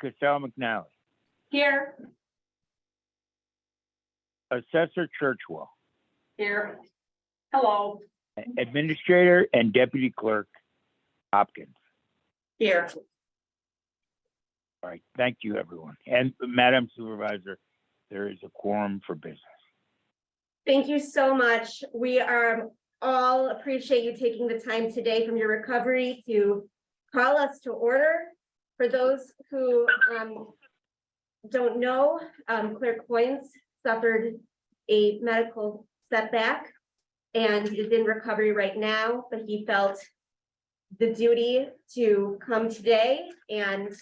Cassell McNally, Here. Assessor Churchwell, Here. Hello. Administrator and Deputy Clerk Hopkins. Here. All right, thank you, everyone. And Madam Supervisor, there is a quorum for business. Thank you so much. We all appreciate you taking the time today from your recovery to call us to order. For those who don't know, Clerk Coynes suffered a medical setback and is in recovery right now, but he felt the duty to come today and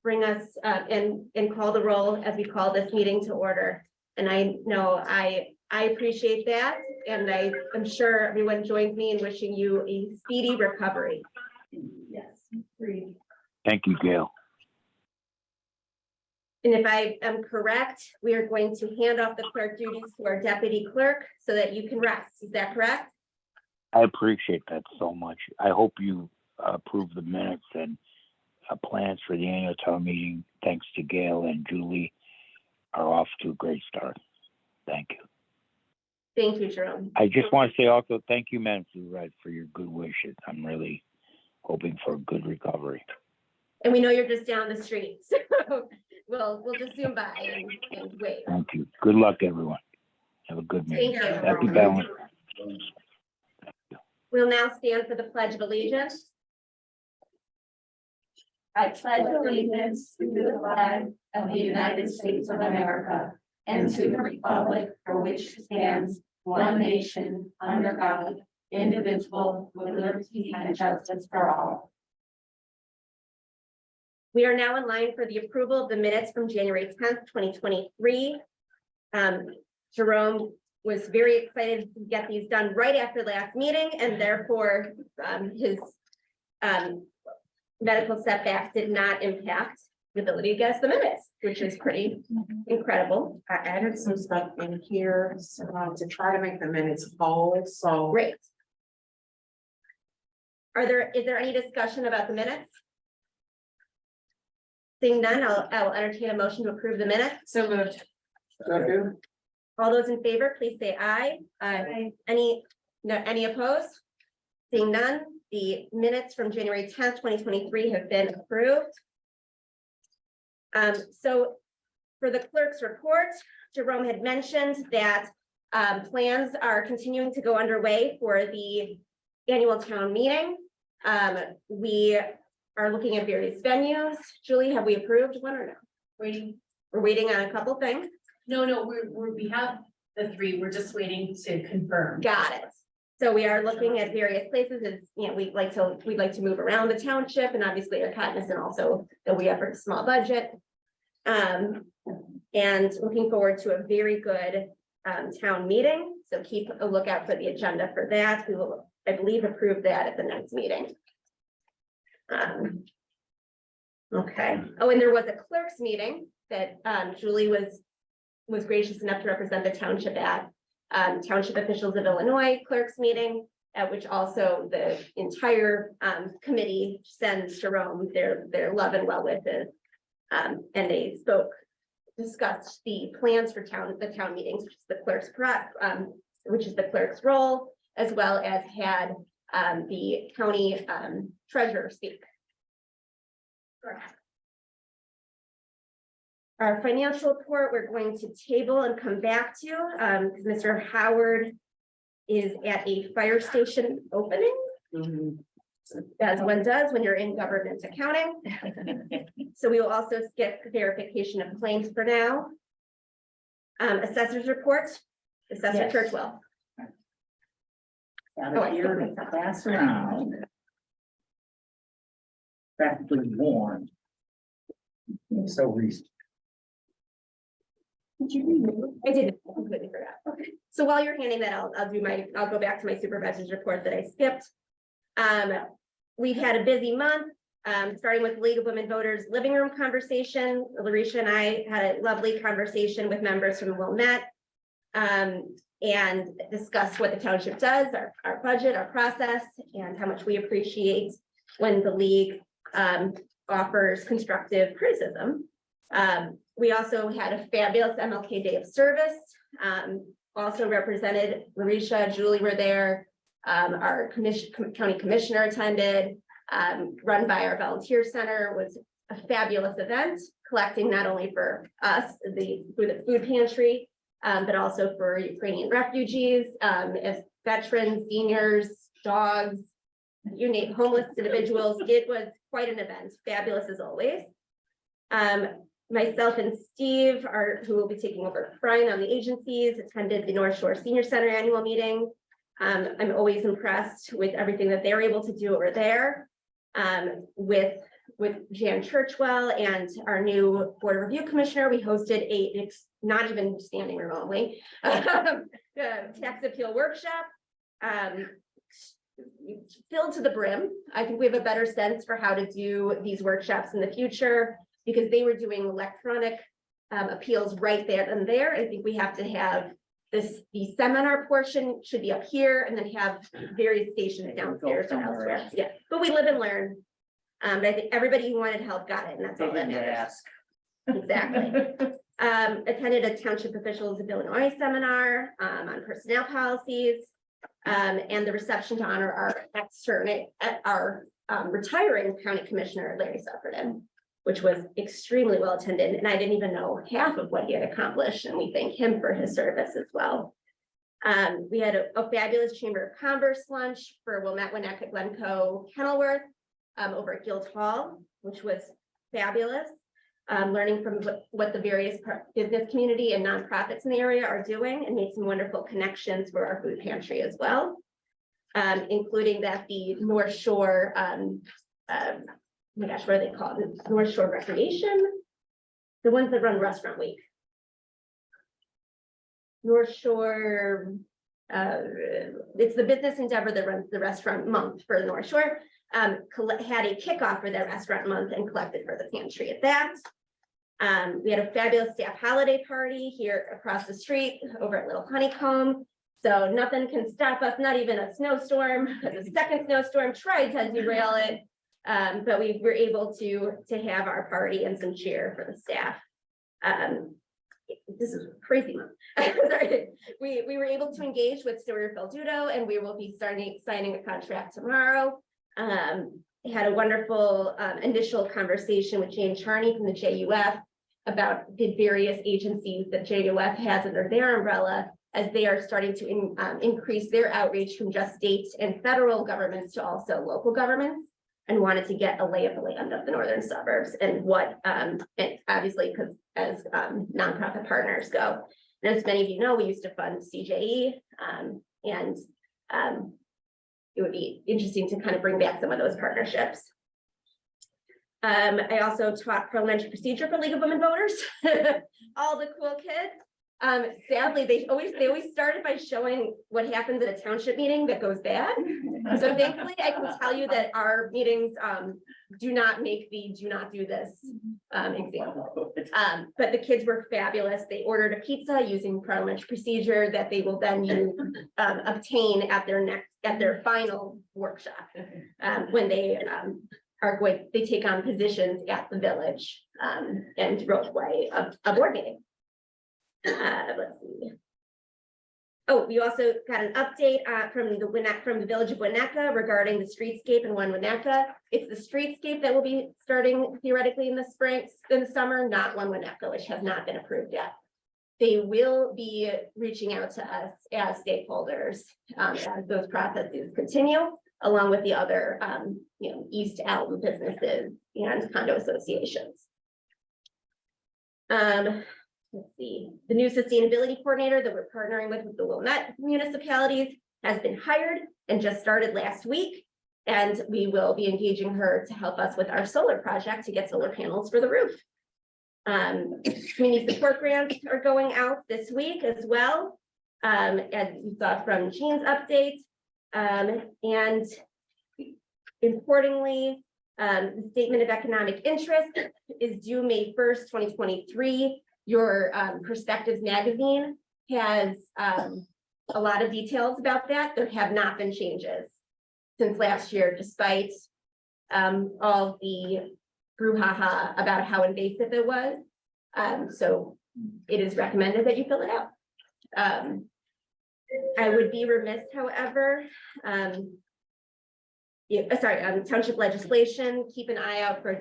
bring us and call the roll as we call this meeting to order. And I know I appreciate that, and I'm sure everyone joins me in wishing you a speedy recovery. Yes. Agreed. Thank you, Gail. And if I am correct, we are going to hand off the clerk duties to our deputy clerk so that you can rest. Is that correct? I appreciate that so much. I hope you approve the minutes and plans for the annual town meeting, thanks to Gail and Julie, are off to a great start. Thank you. Thank you, Jerome. I just want to say also, thank you, Madam Supervisor, for your good wishes. I'm really hoping for a good recovery. And we know you're just down the street, so we'll just zoom by and wait. Thank you. Good luck, everyone. Have a good meeting. Thank you. Happy Valentine's. We'll now stand for the Pledge of Allegiance. I pledge allegiance to the flag of the United States of America and to the republic for which stands one nation under God, indivisible, with liberty and justice for all. We are now in line for the approval of the minutes from January 10th, 2023. Jerome was very excited to get these done right after last meeting, and therefore his medical setback did not impact the ability to get us the minutes, which is pretty incredible. I added some stuff in here to try to make the minutes whole, so. Great. Is there any discussion about the minutes? Seeing none, I'll entertain a motion to approve the minutes. So moved. All those in favor, please say aye. Aye. Any opposed? Seeing none, the minutes from January 10th, 2023 have been approved. So for the clerk's report, Jerome had mentioned that plans are continuing to go underway for the annual town meeting. We are looking at various venues. Julie, have we approved one or no? Waiting. We're waiting on a couple things. No, we have the three. We're just waiting to confirm. Got it. So we are looking at various places, as you know, we'd like to move around the township, and obviously are cognizant also that we have a small budget. And looking forward to a very good town meeting. So keep a lookout for the agenda for that. We will, I believe, approve that at the next meeting. Okay. Oh, and there was a clerk's meeting that Julie was gracious enough to represent the township at. Township Officials of Illinois clerk's meeting, at which also the entire committee sends Jerome their love and well wishes. And they discussed the plans for the town meetings, which is the clerk's role, as well as had the county treasurer speak. Our financial report, we're going to table and come back to, because Mr. Howard is at a fire station opening, as one does when you're in government accounting. So we will also skip verification of claims for now. Assessor's report, Assessor Yes. Churchwell. Out of here to pass around. Practically worn. So recent. Did you read it? I did. I completely forgot. Okay. So while you're handing that, I'll go back to my supervisor's report that I skipped. We've had a busy month, starting with League of Women Voters living room conversation. Larisha and I had a lovely conversation with members from Wilmette and discussed what the township does, our budget, our process, and how much we appreciate when the league offers constructive criticism. We also had a fabulous MLK Day of Service. Also represented Larisha, Julie were there. Our county commissioner attended, run by our volunteer center, was a fabulous event, collecting not only for us, the food pantry, but also for Ukrainian refugees, as veterans, seniors, dogs, you name homeless individuals. It was quite an event, fabulous as always. Myself and Steve who will be taking over Brian on the agencies, attended the North Shore Senior Center annual meeting. I'm always impressed with everything that they're able to do over there. With Jan Churchwell and our new board review commissioner, we hosted not even standing remotely, tax appeal workshop. Filled to the brim. I think we have a better sense for how to do these workshops in the future, because they were doing electronic appeals right there and there. I think we have to have the seminar portion should be up here, and then have various stations downstairs or elsewhere. Yeah, but we live and learn. But I think everybody who wanted help got it, and that's all that matters. Exactly. Attended a Township Officials of Illinois seminar on personnel policies, and the reception to honor our retiring county commissioner, Larry Sufferton, which was extremely well attended. And I didn't even know half of what he had accomplished, and we thank him for his service as well. We had a fabulous Chamber of Commerce lunch for Wilmette, Winnetka, Glencoe, Kenilworth, over at Guild Hall, which was fabulous. Learning from what the various business community and nonprofits in the area are doing, and made some wonderful connections for our food pantry as well. Including that the North Shore, oh my gosh, what are they called? North Shore Recreation, the ones that run Restaurant Week. North Shore, it's the business endeavor that runs the restaurant month for the North Shore. Had a kickoff for their restaurant month and collected for the pantry at that. We had a fabulous staff holiday party here across the street over at Little Honeycomb. So nothing can stop us, not even a snowstorm, because the second snowstorm tried to derail it. But we were able to have our party and some cheer for the staff. This is crazy month. Sorry. We were able to engage with Stewart Feldudo, and we will be signing a contract tomorrow. Had a wonderful initial conversation with Jane Charney from the JUF about the various agencies that JUF has under their umbrella, as they are starting to increase their outreach from just state and federal governments to also local governments, and wanted to get a lay of the land of the northern suburbs and what, and obviously, because as nonprofit partners go. And as many of you know, we used to fund CJE, and it would be interesting to kind of bring back some of those partnerships. I also taught parliamentary procedure for League of Women Voters, all the cool kids. Sadly, they always started by showing what happens at a township meeting that goes bad. So thankfully, I can tell you that our meetings do not make the do not do this example. But the kids were fabulous. They ordered a pizza using parliamentary procedure that they will then obtain at their final workshop when they they take on positions at the village and roleplay a board meeting. Let's see. Oh, we also got an update from the village of Winnetka regarding the streetscape in One Winnetka. It's the streetscape that will be starting theoretically in the summer, not One Winnetka, which has not been approved yet. They will be reaching out to us as stakeholders as those processes continue, along with the other East Elm businesses and condo associations. Let's see, the new sustainability coordinator that we're partnering with the Wilmette municipalities has been hired and just started last week. And we will be engaging her to help us with our solar project to get solar panels for the roof. Community support grants are going out this week as well, as you saw from Jean's update. And importantly, the statement of economic interest is due May 1st, 2023. Your Perspectives magazine has a lot of details about that. There have not been changes since last year, despite all the brouhaha about how invasive it was. So it is recommended that you fill it out. I would be remiss, however, township legislation, keep an eye out for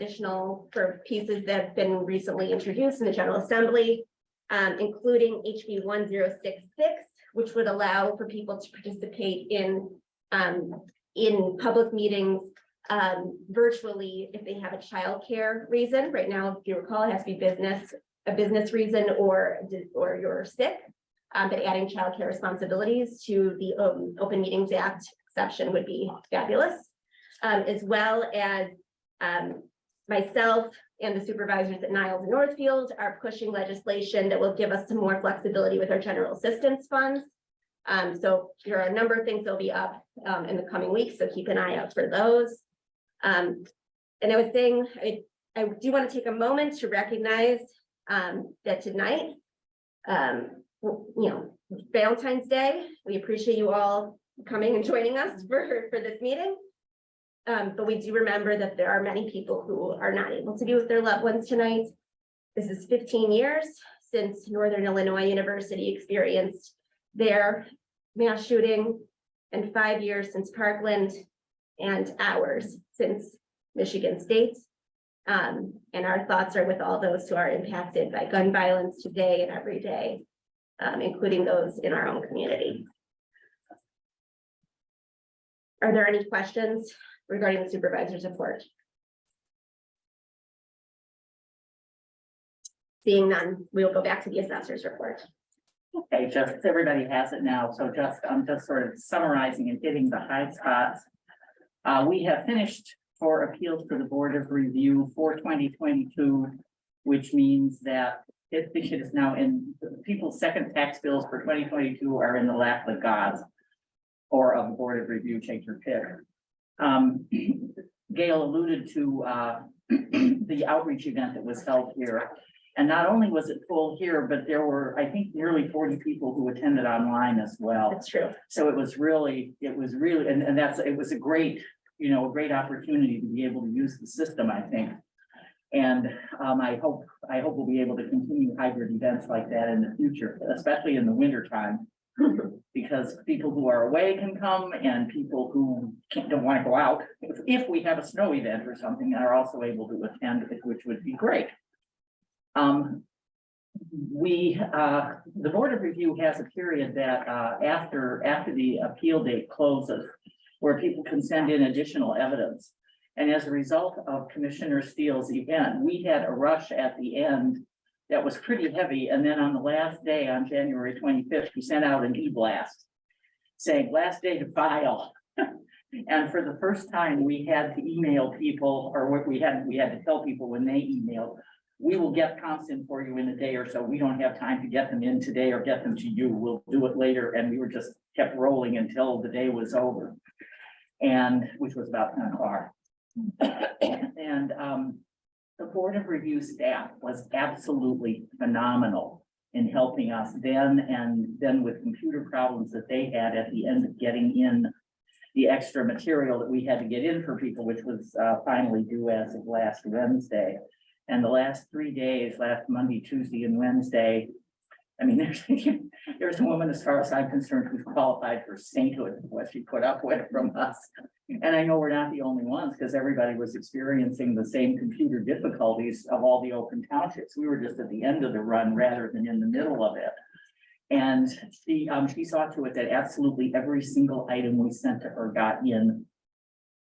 pieces that have been recently introduced in the General Assembly, including HB 1066, which would allow for people to participate in public meetings virtually if they have a childcare reason. Right now, if you recall, it has to be a business reason or you're sick. But adding childcare responsibilities to the Open Meetings Act exception would be fabulous. As well as myself and the supervisors at Niles and Northfield are pushing legislation that will give us some more flexibility with our general assistance funds. So there are a number of things that'll be up in the coming weeks, so keep an eye out for those. And I was saying, I do want to take a moment to recognize that tonight, Valentine's Day, we appreciate you all coming and joining us for this meeting. But we do remember that there are many people who are not able to be with their loved ones tonight. This is 15 years since Northern Illinois University experienced their mass shooting, and 5 years since Parkland, and ours since Michigan State. And our thoughts are with all those who are impacted by gun violence today and every day, including those in our own community. Are there any questions regarding the supervisor's report? Seeing none, we will go back to the assessor's report. Okay, just everybody has it now, so I'm just sort of summarizing and hitting the high spots. We have finished for appeals to the Board of Review for 2022, which means that it is now in people's second tax bills for 2022 are in the lap of the gods or of the Board of Review, take your pick. Gail alluded to the outreach event that was held here. And not only was it full here, but there were, I think, nearly 40 people who attended online as well. That's true. So it was really, it was a great, a great opportunity to be able to use the system, I think. And I hope we'll be able to continue hybrid events like that in the future, especially in the winter time. Because people who are away can come, and people who don't want to go out, if we have a snow event or something, are also able to attend, which would be great. The Board of Review has a period that after the appeal date closes, where people can send in additional evidence. And as a result of Commissioner Steele's event, we had a rush at the end that was pretty heavy. And then on the last day, on January 25th, we sent out an e-blast saying last day to file. And for the first time, we had to email people, or we had to tell people when they emailed, we will get comps in for you in a day or so. We don't have time to get them in today or get them to you. We'll do it later. And we were just kept rolling until the day was over, and which was about 10 o'clock. And the Board of Review staff was absolutely phenomenal in helping us then, and then with computer problems that they had at the end of getting in the extra material that we had to get in for people, which was finally due as of last Wednesday. And the last 3 days, last Monday, Tuesday, and Wednesday, I mean, there's a woman, as far as I'm concerned, who's qualified for sainthood, what she put up with from us. And I know we're not the only ones, because everybody was experiencing the same computer difficulties of all the open townships. We were just at the end of the run rather than in the middle of it. And she saw to it that absolutely every single item we sent to her got in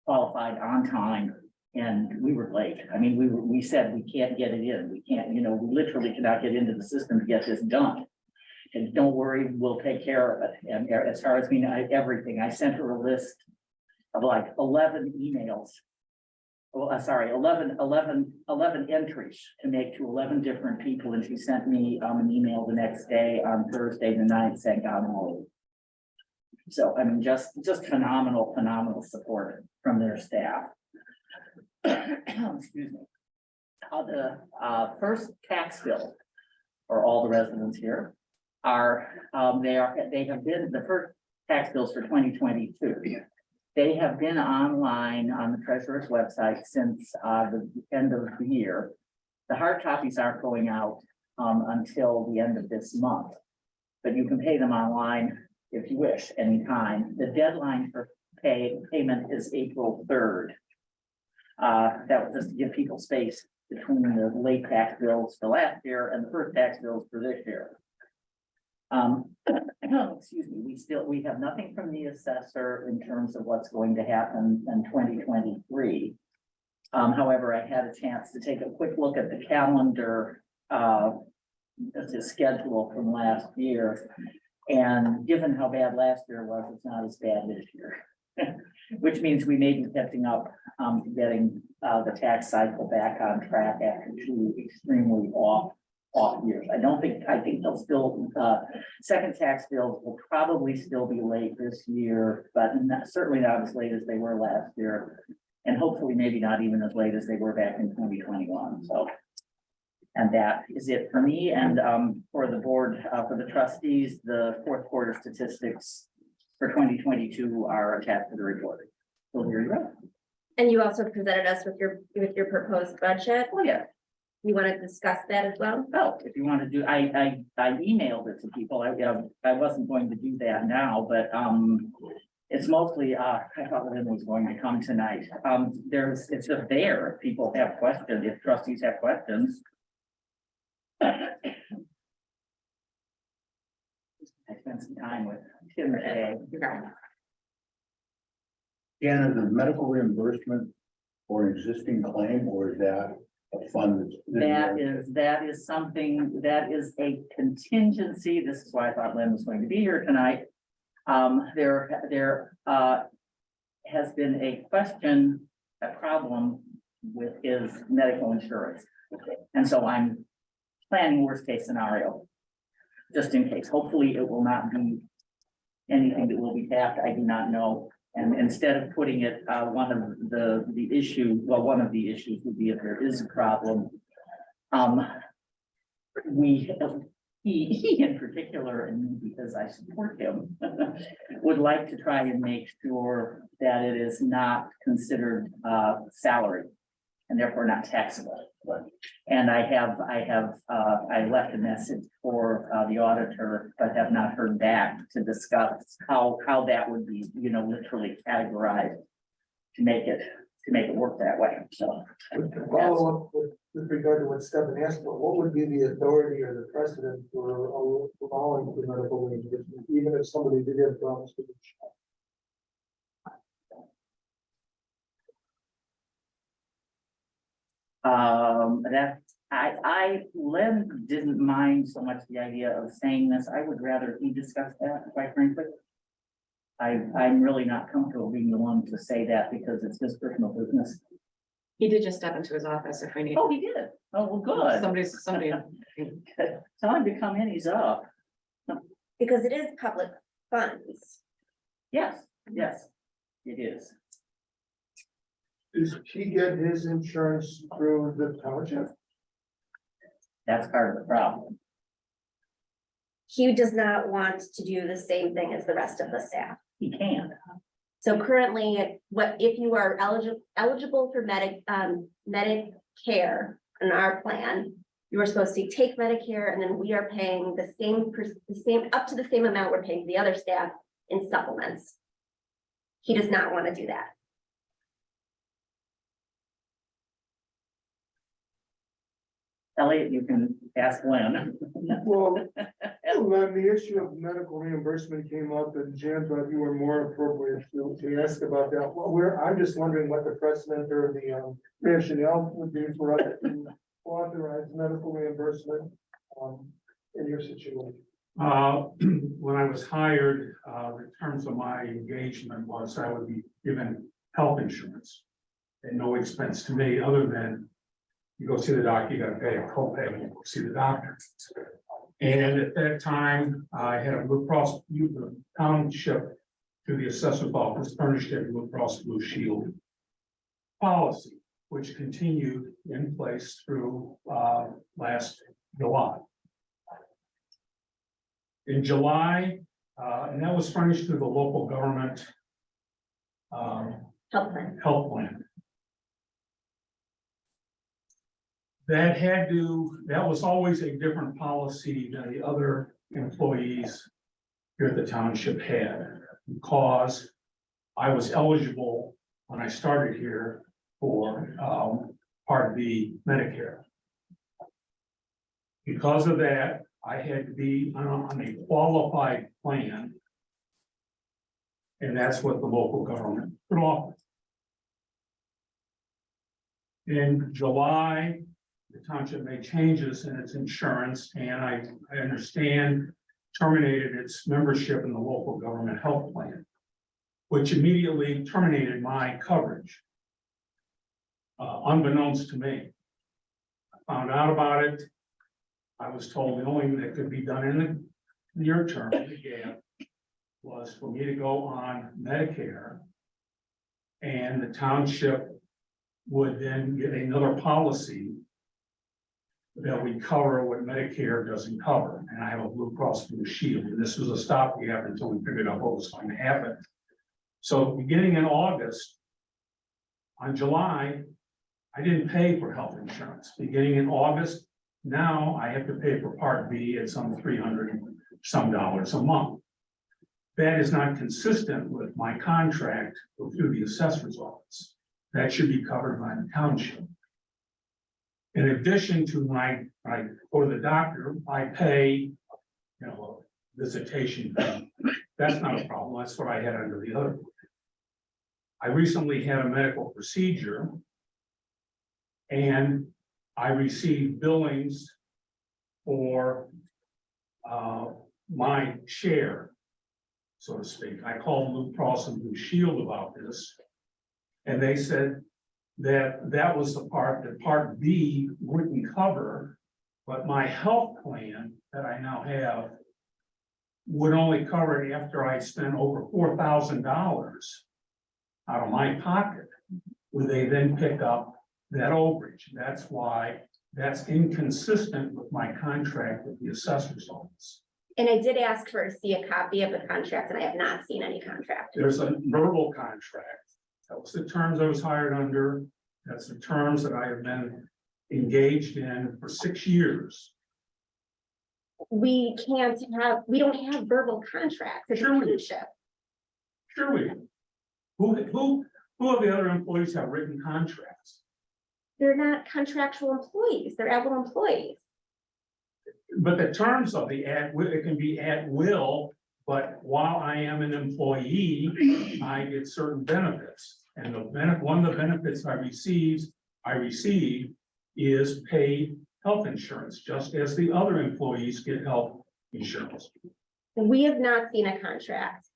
qualified on time. And we were late. I mean, we said we can't get it in. We can't, we literally cannot get into the system to get this done. And don't worry, we'll take care of it. And as far as everything, I sent her a list of like 11 emails. Well, sorry, 11 entries to make to 11 different people. And she sent me an email the next day on Thursday the 9th saying I'm home. So I mean, just phenomenal support from their staff. Excuse me. The first tax bill for all the residents here they have been the first tax bills for 2022, They have been online on the treasurer's website since the end of the year. The hard copies aren't going out until the end of this month. But you can pay them online if you wish, anytime. The deadline for payment is April 3rd. That was just to give people space between the late tax bills for last year and the first tax bills for this year. Excuse me, we have nothing from the assessor in terms of what's going to happen in 2023. However, I had a chance to take a quick look at the calendar, the schedule from last year. And given how bad last year was, it's not as bad this year. Which means we may be catching up, getting the tax cycle back on track after 2 extremely off years. I think they'll still, second tax bills will probably still be late this year, but certainly not as late as they were last year. And hopefully maybe not even as late as they were back in 2021, so. And that is it for me, and for the board, for the trustees, the fourth quarter statistics for 2022 are attached to the report. So here you go. And you also presented us with your proposed budget. Oh, yeah. You want to discuss that as well? Oh, if you want to do, I emailed it to people. I wasn't going to do that now, but it's mostly, I thought Lynn was going to come tonight. It's just there if people have questions, if trustees have questions. I spent some time with Tim today. And is it medical reimbursement for an existing claim, or is that a fund? That is something, that is a contingency. This is why I thought Lynn was going to be here tonight. There has been a problem with his medical insurance. And so I'm planning worst case scenario, just in case. Hopefully it will not be anything that will be tapped. I do not know. And instead of putting it, one of the issues would be if there is a problem. He in particular, and because I support him, would like to try and make sure that it is not considered salary and therefore not taxable. And I left a message for the auditor, but have not heard back to discuss how that would be, literally categorized to make it work that way. So To follow up with regard to what Stephen asked for, what would be the authority or the precedent for allowing for medical reimbursement, even if somebody did have problems with the Len didn't mind so much the idea of saying this. I would rather he discuss that, quite frankly. I'm really not comfortable being the one to say that because it's his personal business. He did just step into his office if we need. Oh, he did. Oh, well, good. Somebody. Tell him to come in, he's up. Because it is public funds. Yes, it is. Does he get his insurance through the township? That's part of the problem. He does not want to do the same thing as the rest of the staff. He can't. So currently, if you are eligible for Medicare in our plan, you are supposed to take Medicare, and then we are paying the same up to the same amount we're paying the other staff in supplements. He does not want to do that. Elliot, you can ask Lynn. Well, when the issue of medical reimbursement came up, and Jan thought you were more appropriate to ask about that. Well, I'm just wondering what the precedent or the rationale would be for us to authorize medical reimbursement in your situation. When I was hired, the terms of my engagement was I would be given health insurance at no expense to me, other than you go see the doctor, you gotta pay a copay when you go see the doctor. And at that time, I had a Blue Cross, the township through the assessor's office furnished a Blue Cross Blue Shield policy, which continued in place through last July. In July, and that was furnished through the local government Health plan. health plan. That was always a different policy than the other employees here at the township had, because I was eligible when I started here for Part B Medicare. Because of that, I had to be on a qualified plan. And that's what the local government put off. In July, the township made changes in its insurance, and I understand terminated its membership in the local government health plan, which immediately terminated my coverage. Unbeknownst to me. I found out about it. I was told the only thing that could be done in the near term, the gap, was for me to go on Medicare. And the township would then get another policy that would cover what Medicare doesn't cover. And I have a Blue Cross Blue Shield, and this was a stopgap until we figured out what was going to happen. So beginning in August, on July, I didn't pay for health insurance. Beginning in August, now I have to pay for Part B at some $300 some a month. That is not consistent with my contract through the assessor's office. That should be covered by the township. In addition to for the doctor, I pay, a visitation fee. That's not a problem. That's what I had under the other. I recently had a medical procedure, and I received billings for my share, so to speak. I called Blue Cross and Blue Shield about this, and they said that was the part that Part B wouldn't cover, but my health plan that I now have would only cover it after I spent over $4,000 out of my pocket. Would they then pick up that overage? That's why that's inconsistent with my contract with the assessor's office. And I did ask for see a copy of the contract, and I have not seen any contract. There's a verbal contract. That was the terms I was hired under. That's the terms that I have been engaged in for 6 years. We don't have verbal contracts. It's a Sure we do. township. Sure we do. Who of the other employees have written contracts? They're not contractual employees. They're at-will employees. But the terms of the it can be at will, but while I am an employee, I get certain benefits. And one of the benefits I receive is paid health insurance, just as the other employees get health insurance. We have not seen a contract.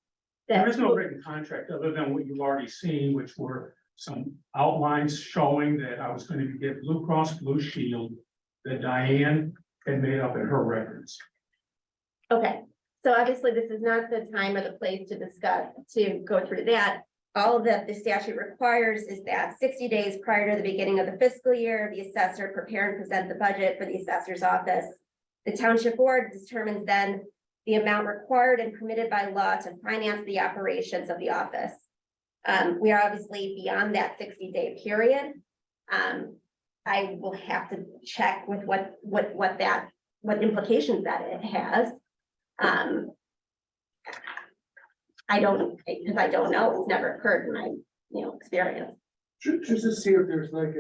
There is no written contract other than what you've already seen, which were some outlines showing that I was going to get Blue Cross Blue Shield that Diane had made up in her records. Okay, so obviously this is not the time or the place to go through that. All that the statute requires is that 60 days prior to the beginning of the fiscal year, the assessor prepare and present the budget for the assessor's office. The township board determines then the amount required and permitted by law to finance the operations of the office. We are obviously beyond that 60-day period. I will have to check with what implications that it has. I don't know. It's never occurred in my experience. Just to see if there's like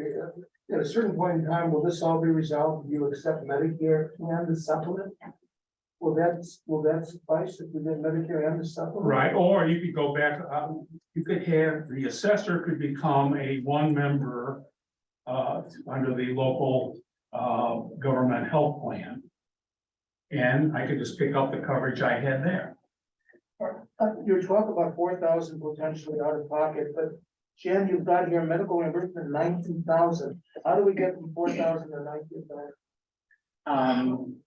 at a certain point in time, will this all be resolved? Do you accept Medicare and the supplement? Will that suffice if we did Medicare and the supplement? Right, or you could go back, you could have, the assessor could become a one member under the local government health plan. And I could just pick up the coverage I had there. You talk about 4,000 potentially out of pocket, but Jen, you've got here medical reimbursement 19,000. How do we get from 4,000 to 19,000?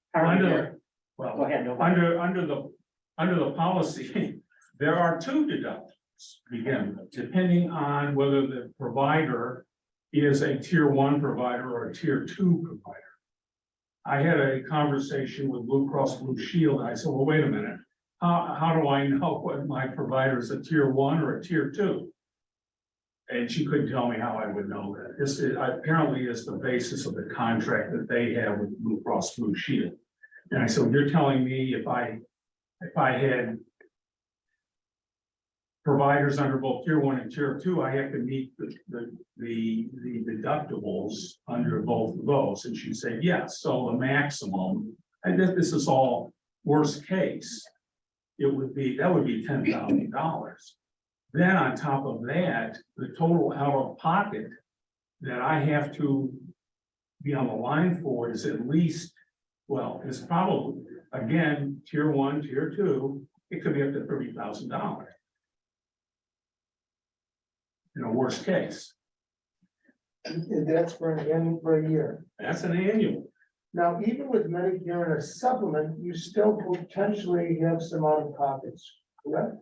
Go ahead. No. Under the policy, there are two deductions begin, depending on whether the provider is a tier 1 provider or a tier 2 provider. I had a conversation with Blue Cross Blue Shield. I said, well, wait a minute. How do I know what my provider is, a tier 1 or a tier 2? And she couldn't tell me how I would know that. This is, apparently is the basis of the contract that they have with Blue Cross Blue Shield. And I said, you're telling me if I had providers under both tier 1 and tier 2, I have to meet the deductibles under both of those. And she said, yes. So the maximum, and this is all worst case, that would be $10,000. Then on top of that, the total out of pocket that I have to be on the line for is at least, well, it's probably, again, tier 1, tier 2, it could be up to $30,000. In a worst case, And that's for an annual, for a year. that's an annual. Now, even with Medicare and a supplement, you still potentially have some out of pockets, correct?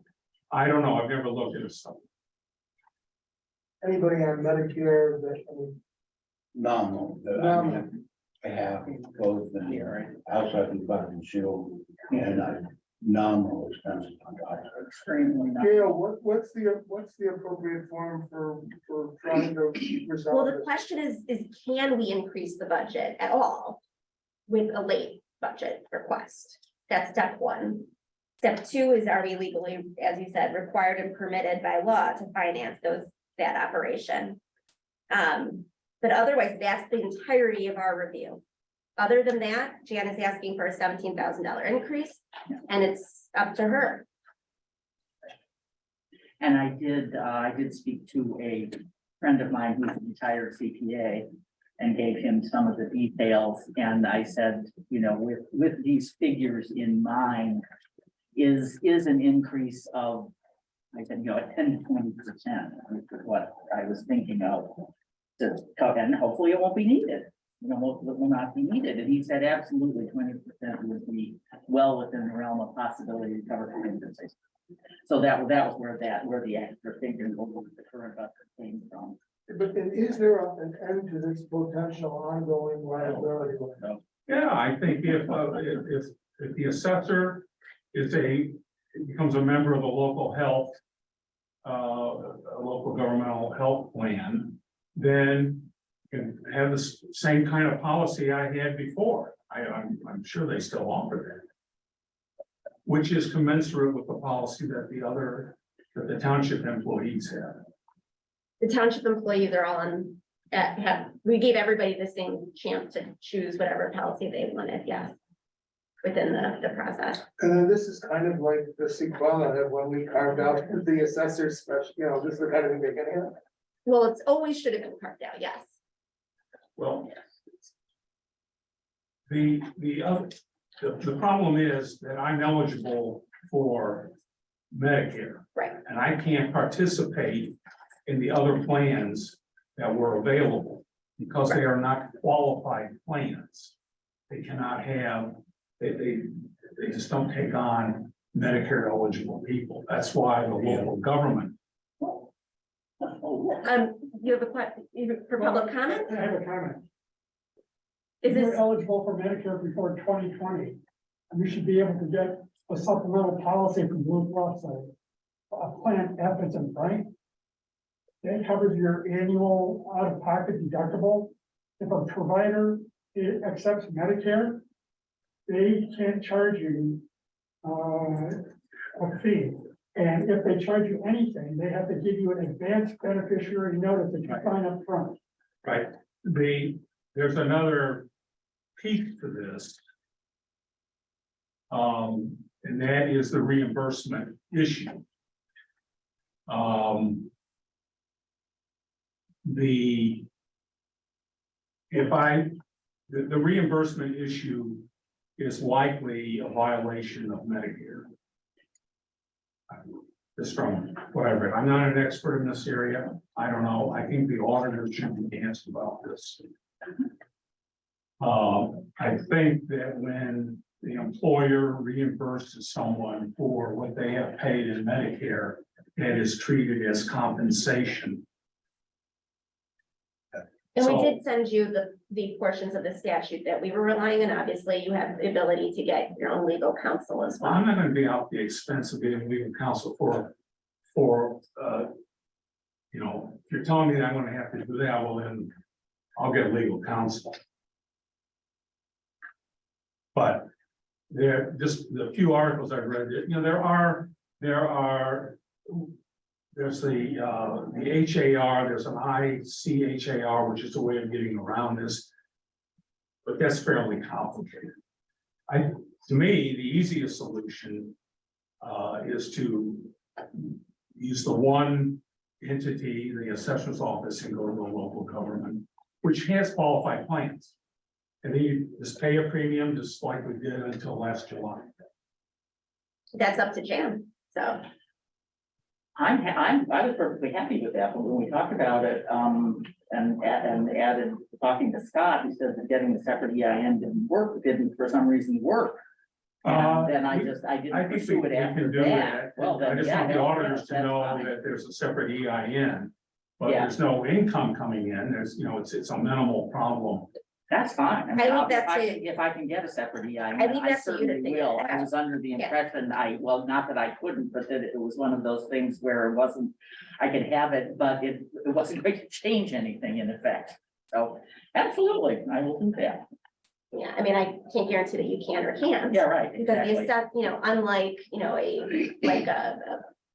I don't know, I've never looked at a supplement. Anybody on Medicare that, I mean, Nominal. Nominal. I have both in here, outside the button shield and nominal expenses on top of it. Extremely not. Gail, what's the appropriate form for trying to resolve Well, the this? question is can we increase the budget at all with a late budget request? That's step 1. Step 2 is, are we legally, as you said, required and permitted by law to finance that operation? But otherwise, that's the entirety of our review. Other than that, Jan is asking for a $17,000 increase, and it's up to her. And I did speak to a friend of mine who's a retired CPA and gave him some of the details. And I said, you know, with these figures in mind, is an increase of, I said, you know, 10 to 20%, which is what I was thinking of. And hopefully it won't be needed, you know, it will not be needed. And he said, absolutely, 20% would be well within the realm of possibility to cover contingencies. So that was where the extra figure over the current budget came from. But then is there an end to this potential ongoing liability? Yeah, I think if the assessor becomes a member of the local health, a local governmental health plan, then you can have the same kind of policy I had before. I'm sure they still offer that, which is commensurate with the policy that the township employees have. The township employees are all on, we gave everybody the same chance to choose whatever policy they wanted, yes, within the process. And then this is kind of like the sequela that when we carved out the assessor special, you know, this is the kind of thing they can have. Well, it's always should have been carved out, yes. Well, the problem is that I'm eligible for Medicare. Right. And I can't participate in the other plans that were available because they are not qualified plans. They cannot have, they just don't take on Medicare eligible people. That's why the local government. You have for public comment? I have a comment. Is You're this, eligible for Medicare before 2020, and you should be able to get a supplemental policy from Blue Cross, a plan F is in right. That covers your annual out-of-pocket deductible. If a provider accepts Medicare, they can't charge you a fee. And if they charge you anything, they have to give you an advanced beneficiary notice that you sign up front. Right, there's another piece to this. And that is the reimbursement issue. The reimbursement issue is likely a violation of Medicare. Just from what I read, I'm not an expert in this area. I don't know. I think the auditor should be asked about this. I think that when the employer reimburses someone for what they have paid in Medicare, that is treated as compensation. and we So- did send you the portions of the statute that we were relying on. Obviously, you have the ability to get your own legal counsel as Well, well. I'm not gonna be out the expense of getting legal counsel for you're telling me that I'm gonna have to do that, well then, I'll get legal counsel. But there, just the few articles I've read, you know, there's the HAR, there's an ICHAR, which is a way of getting around this. But that's fairly complicated. To me, the easiest solution is to use the one entity, the assessor's office, and go to the local government, which has qualified plans. And then you just pay a premium, just like we did until last July. That's up to Jan, so. I was perfectly happy with that, but when we talked about it, and added, talking to Scott, he said that getting the separate EIN didn't for some reason work. And then I didn't I think pursue we it after can do that. that. Well, I then, just yeah, want the auditors to that's know fine. that there's a separate EIN. But Yeah. there's no income coming in, there's, you know, it's a minimal problem. That's fine. I mean, I leave that if I can get a separate EIN, I leave I that to you to certainly figure will. it I out. was under the Yeah. impression well, not that I couldn't, but that it was one of those things where it wasn't, I could have it, but it wasn't going to change anything in effect. So absolutely, I will do that. Yeah, I mean, I can't guarantee that you can or can't. Yeah, right, Because the exactly. assess, you know, unlike, you know, a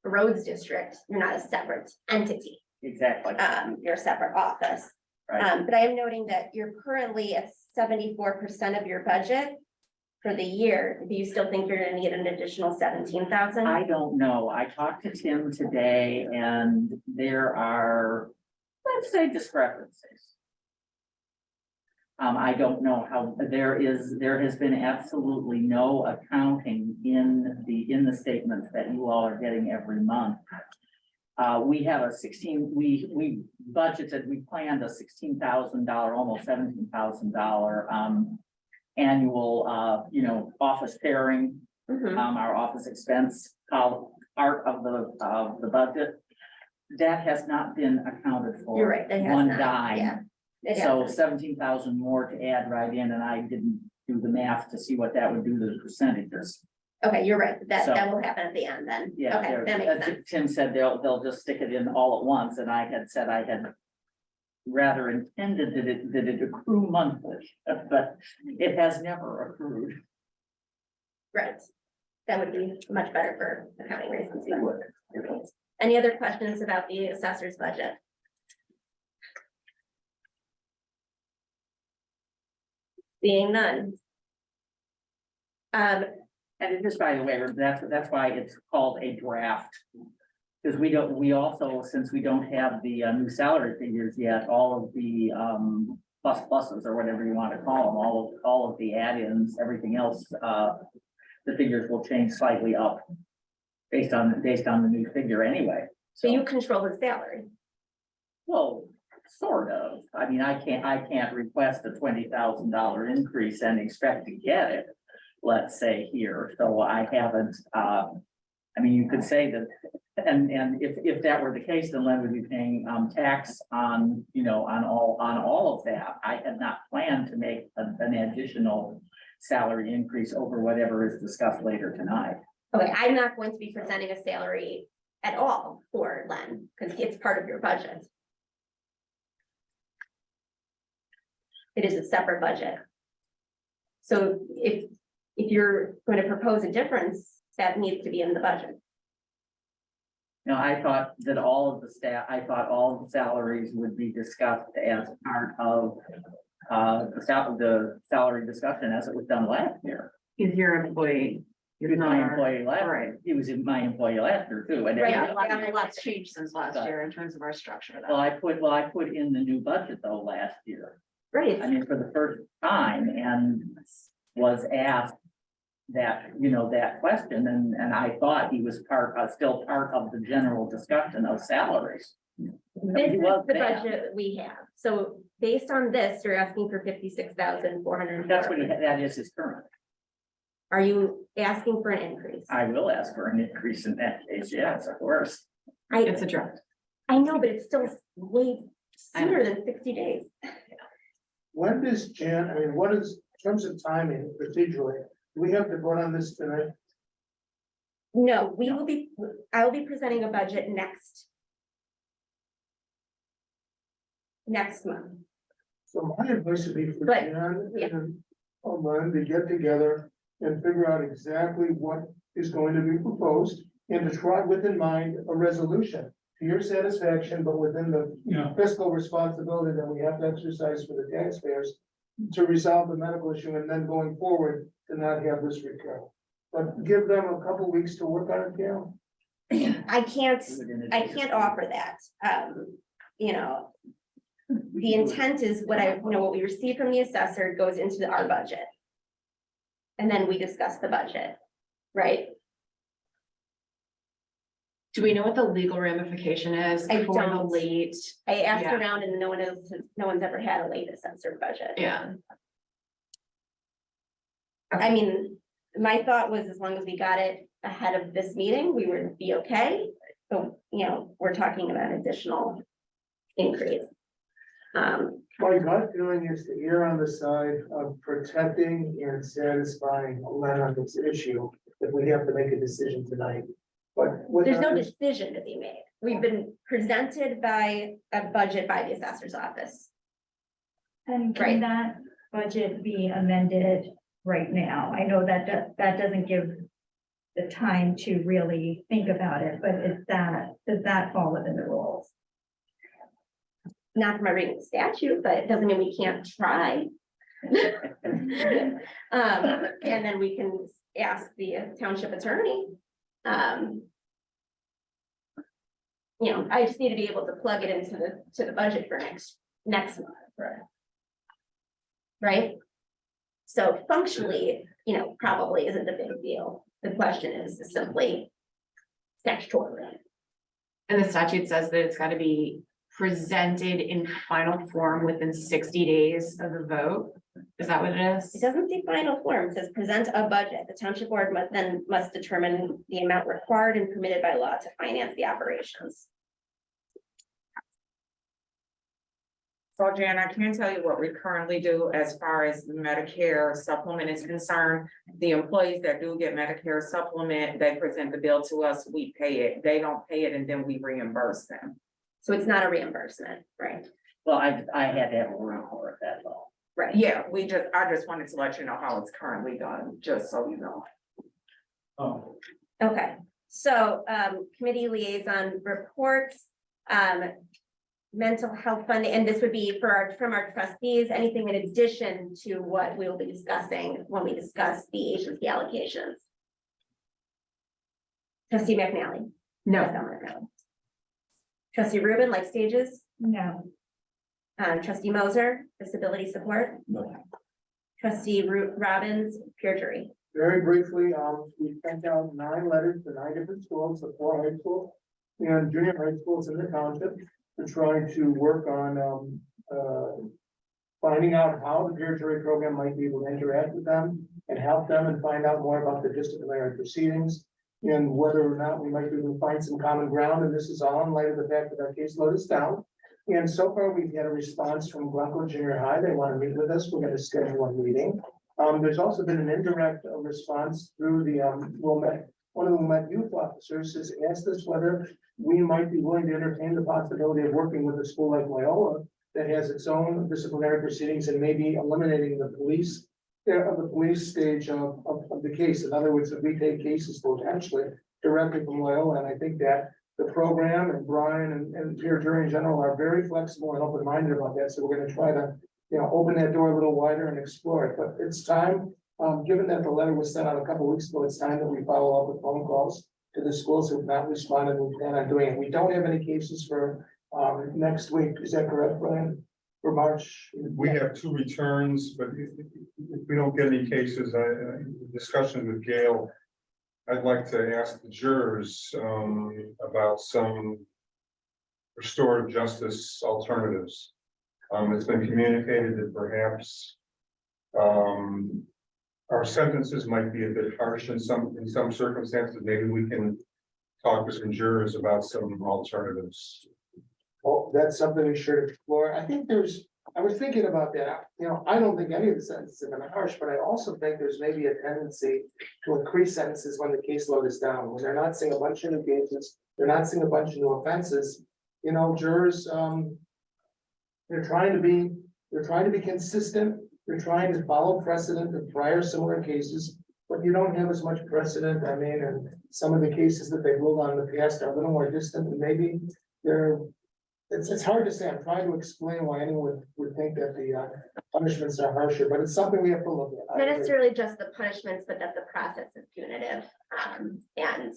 roads district, you're not a separate entity. Exactly, You're a separate office. right. But I am noting that you're currently at 74% of your budget for the year. Do you still think you're gonna need an additional 17,000? I don't know. I talked to Tim today and there are, let's say, discrepancies. I don't know how, there has been absolutely no accounting in the statements that you all are getting every month. We have we budgeted, we planned a $16,000, almost $17,000 annual, office pairing, Mhm. our office expense, part of the budget. That has not been accounted for. You're right, that has One not, dime. yeah. It So hasn't. 17,000 more to add right in, and I didn't do the math to see what that would do to the percentages. Okay, you're right, that So- will happen at the end then. Yeah, Okay, that makes sense. Tim said they'll just stick it in all at once, and I had said I had rather intended that it accrue monthly, but it has never accrued. Right. That would be much better for accounting reasons. Any other questions about the assessor's budget? Seeing none. And it just, by the way, that's why it's called a draft. Because we also, since we don't have the new salary figures yet, all of the pluses or whatever you want to call them, all of the add-ins, everything else, the figures will change slightly up based on the new figure anyway. So you control the salary. Well, sort of. I mean, I can't request a $20,000 increase and expect to get it, let's say here. So I haven't, I mean, you could say that, and if that were the case, then Len would be paying tax on, on all of that. I had not planned to make an additional salary increase over whatever is discussed later tonight. Okay, I'm not going to be presenting a salary at all for Len, because it's part of your budget. It is a separate budget. So if you're going to propose a difference, that needs to be in the budget. I thought that all of the salaries would be discussed as part of the salary discussion as it was done last year. He's your employee. He was my employee last, Right. he was my employee last year too. And Right. Yeah, a lot's changed since last year in terms of our structure. Well, I put in the new budget though last year. Right. I mean, for the first time, and was asked that, that question, and I thought he was still part of the general discussion of salaries. This is was the that. budget we have. So based on this, you're asking for 56,400. That's what that is his current. Are you asking for an increase? I will ask for an increase in that case, yes, of course. It's a draft. I know, but it's still way sooner than 60 days. When does Jan, I mean, what is, in terms of timing procedurally, do we have to vote on this tonight? No, I will be presenting a budget next next month. So my advice would be for But, Jan yeah. and Lynn to get together and figure out exactly what is going to be proposed. And to try with in mind a resolution to your satisfaction, but within the Yeah, fiscal responsibility that we have to exercise for the taxpayers. To resolve the medical issue and then going forward to not have this recur. But give them a couple weeks to work on it, Gail. I can't offer that. You know, the intent is what we receive from the assessor goes into our budget. And then we discuss the budget, right? Do we know what the legal ramification is I for the don't. late? I asked Yeah. around and no one's ever had a late assessor budget. Yeah. I mean, my thought was as long as we got it ahead of this meeting, we would be okay. So, we're talking about additional increase. My gut feeling is to err on the side of protecting and satisfying Len on this issue. If we have to make a decision tonight. But with There's no that- decision to be made. We've been presented by a budget by the assessor's office. And Right. can that budget be amended right now? I know that that doesn't give the time to really think about it, but does that fall within the rules? Not from my reading the statute, but it doesn't mean we can't try. And then we can ask the township attorney. I just need to be able to plug it into the budget for next month. Right? So functionally, probably isn't a big deal. The question is simply statutorily. And the statute says that it's gotta be presented in final form within 60 days of the vote. Is that what it It is? doesn't say final form, it says present a budget. The township board must determine the amount required and permitted by law to finance the operations. So Jan, I can tell you what we currently do as far as Medicare supplement is concerned. The employees that do get Medicare supplement, they present the bill to us, we pay it. They don't pay it and then we reimburse them. So it's not a reimbursement, right? Well, I had to have a room for it, that's all. Right. Yeah, I just wanted to let you know how it's currently done, just so you know. oh, Okay, so committee liaison reports, mental health funding, and this would be from our trustees, anything in addition to what we will be discussing when we discuss the agency allocations. Trustee McNally. No. Trustee Rubin, Life Stages, No. trustee Moser, disability support, No. trustee Robbins, peer jury. Very briefly, we sent out 9 letters to 9 different schools, the 4 high schools and junior high schools in the township to try to work on, finding out how the peer jury program might be able to interact with them and help them and find out more about the disciplinary proceedings and whether or not we might be able to find some common ground. And this is all in light of the fact that our caseload is down. And so far, we've had a response from Glencoe Junior High. They want to meet with us. We're going to schedule a meeting. There's also been an indirect response through the one of the Wilmette youth officers has asked us whether we might be willing to entertain the possibility of working with a school like Loyola that has its own disciplinary proceedings and maybe eliminating the police stage of the case. In other words, if we take cases potentially directly from Loyola, and I think that the program and Brian and peer jury in general are very flexible and open-minded about that. So we're going to try to, open that door a little wider and explore it. But it's time, given that the letter was sent out a couple weeks ago, it's time that we follow up with phone calls to the schools who have not responded. We plan on doing it. We don't have any cases for next week. Is that correct, Brian? For March? We have 2 returns, but if we don't get any cases, discussion with Gail, I'd like to ask the jurors about some restorative justice alternatives. It's been communicated that perhaps our sentences might be a bit harsh in some circumstances. Maybe we can talk to some jurors about some alternatives. Well, that's something we should explore. I was thinking about that. I don't think any of the sentences have been harsh, but I also think there's maybe a tendency to increase sentences when the caseload is down, when they're not seeing a bunch of new cases, they're not seeing a bunch of new offenses. Jurors, They're trying to be consistent, they're trying to follow precedent of prior similar cases, but you don't have as much precedent, I mean, and some of the cases that they've ruled on in the past are a little more distant, and maybe they're, it's hard to say, I'm trying to explain why anyone would think that the punishments are harsher, but it's something we have to look at. I Not agree. necessarily just the punishments, but that the process is punitive, and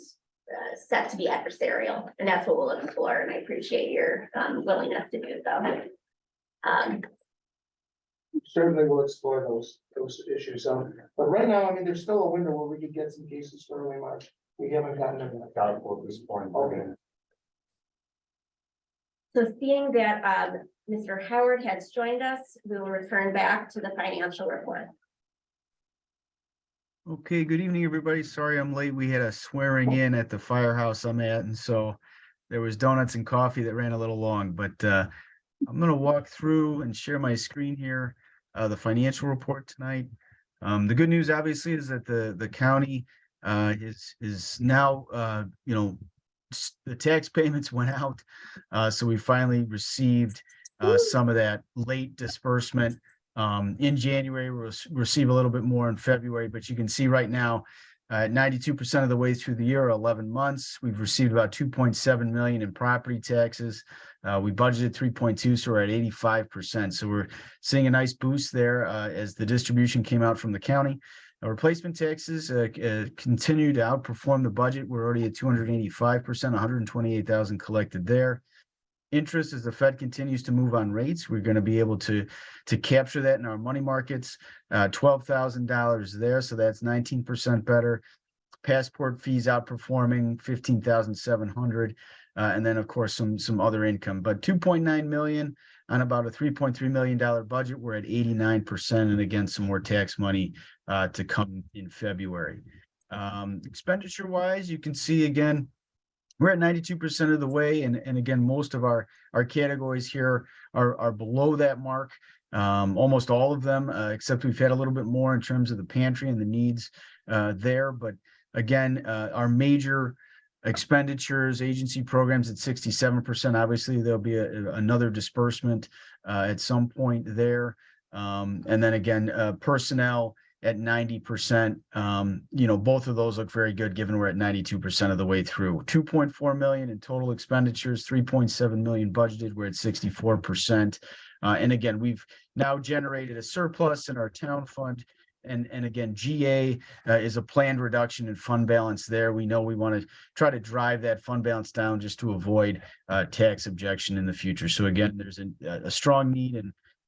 set to be adversarial, and that's what we'll explore, and I appreciate your willingness to do so. Certainly will explore those issues, but right now, I mean, there's still a window where we could get some cases for early March. We haven't gotten them yet. Got it at this point. Okay. So seeing that Mr. Howard has joined us, we will return back to the financial report. Okay, good evening, everybody. Sorry I'm late. We had a swearing in at the firehouse I'm at, and so there was donuts and coffee that ran a little long, but I'm gonna walk through and share my screen here, the financial report tonight. The good news obviously is that the county is now, you know, the tax payments went out. So we finally received some of that late disbursement. In January, we'll receive a little bit more in February, but you can see right now, 92% of the way through the year, 11 months, we've received about 2.7 million in property taxes. We budgeted 3.2, so we're at 85%. So we're seeing a nice boost there as the distribution came out from the county. Replacement taxes continue to outperform the budget. We're already at 285%, 128,000 collected there. Interest, as the Fed continues to move on rates, we're going to be able to capture that in our money markets, $12,000 there. So that's 19% better. Passport fees outperforming 15,700. And then of course, some other income, but 2.9 million on about a $3.3 million budget. We're at 89%. And again, some more tax money to come in February. Expenditure wise, you can see again, we're at 92% of the way. And again, most of our categories here are below that mark. Almost all of them, except we've had a little bit more in terms of the pantry and the needs there. But again, our major expenditures, agency programs at 67%. Obviously, there'll be another disbursement at some point there. And then again, personnel at 90%. You know, both of those look very good given we're at 92% of the way through. 2.4 million in total expenditures, 3.7 million budgeted. We're at 64%. And again, we've now generated a surplus in our town fund. And again, GA is a planned reduction in fund balance there. We know we want to try to drive that fund balance down just to avoid tax objection in the future. So again, there's a strong need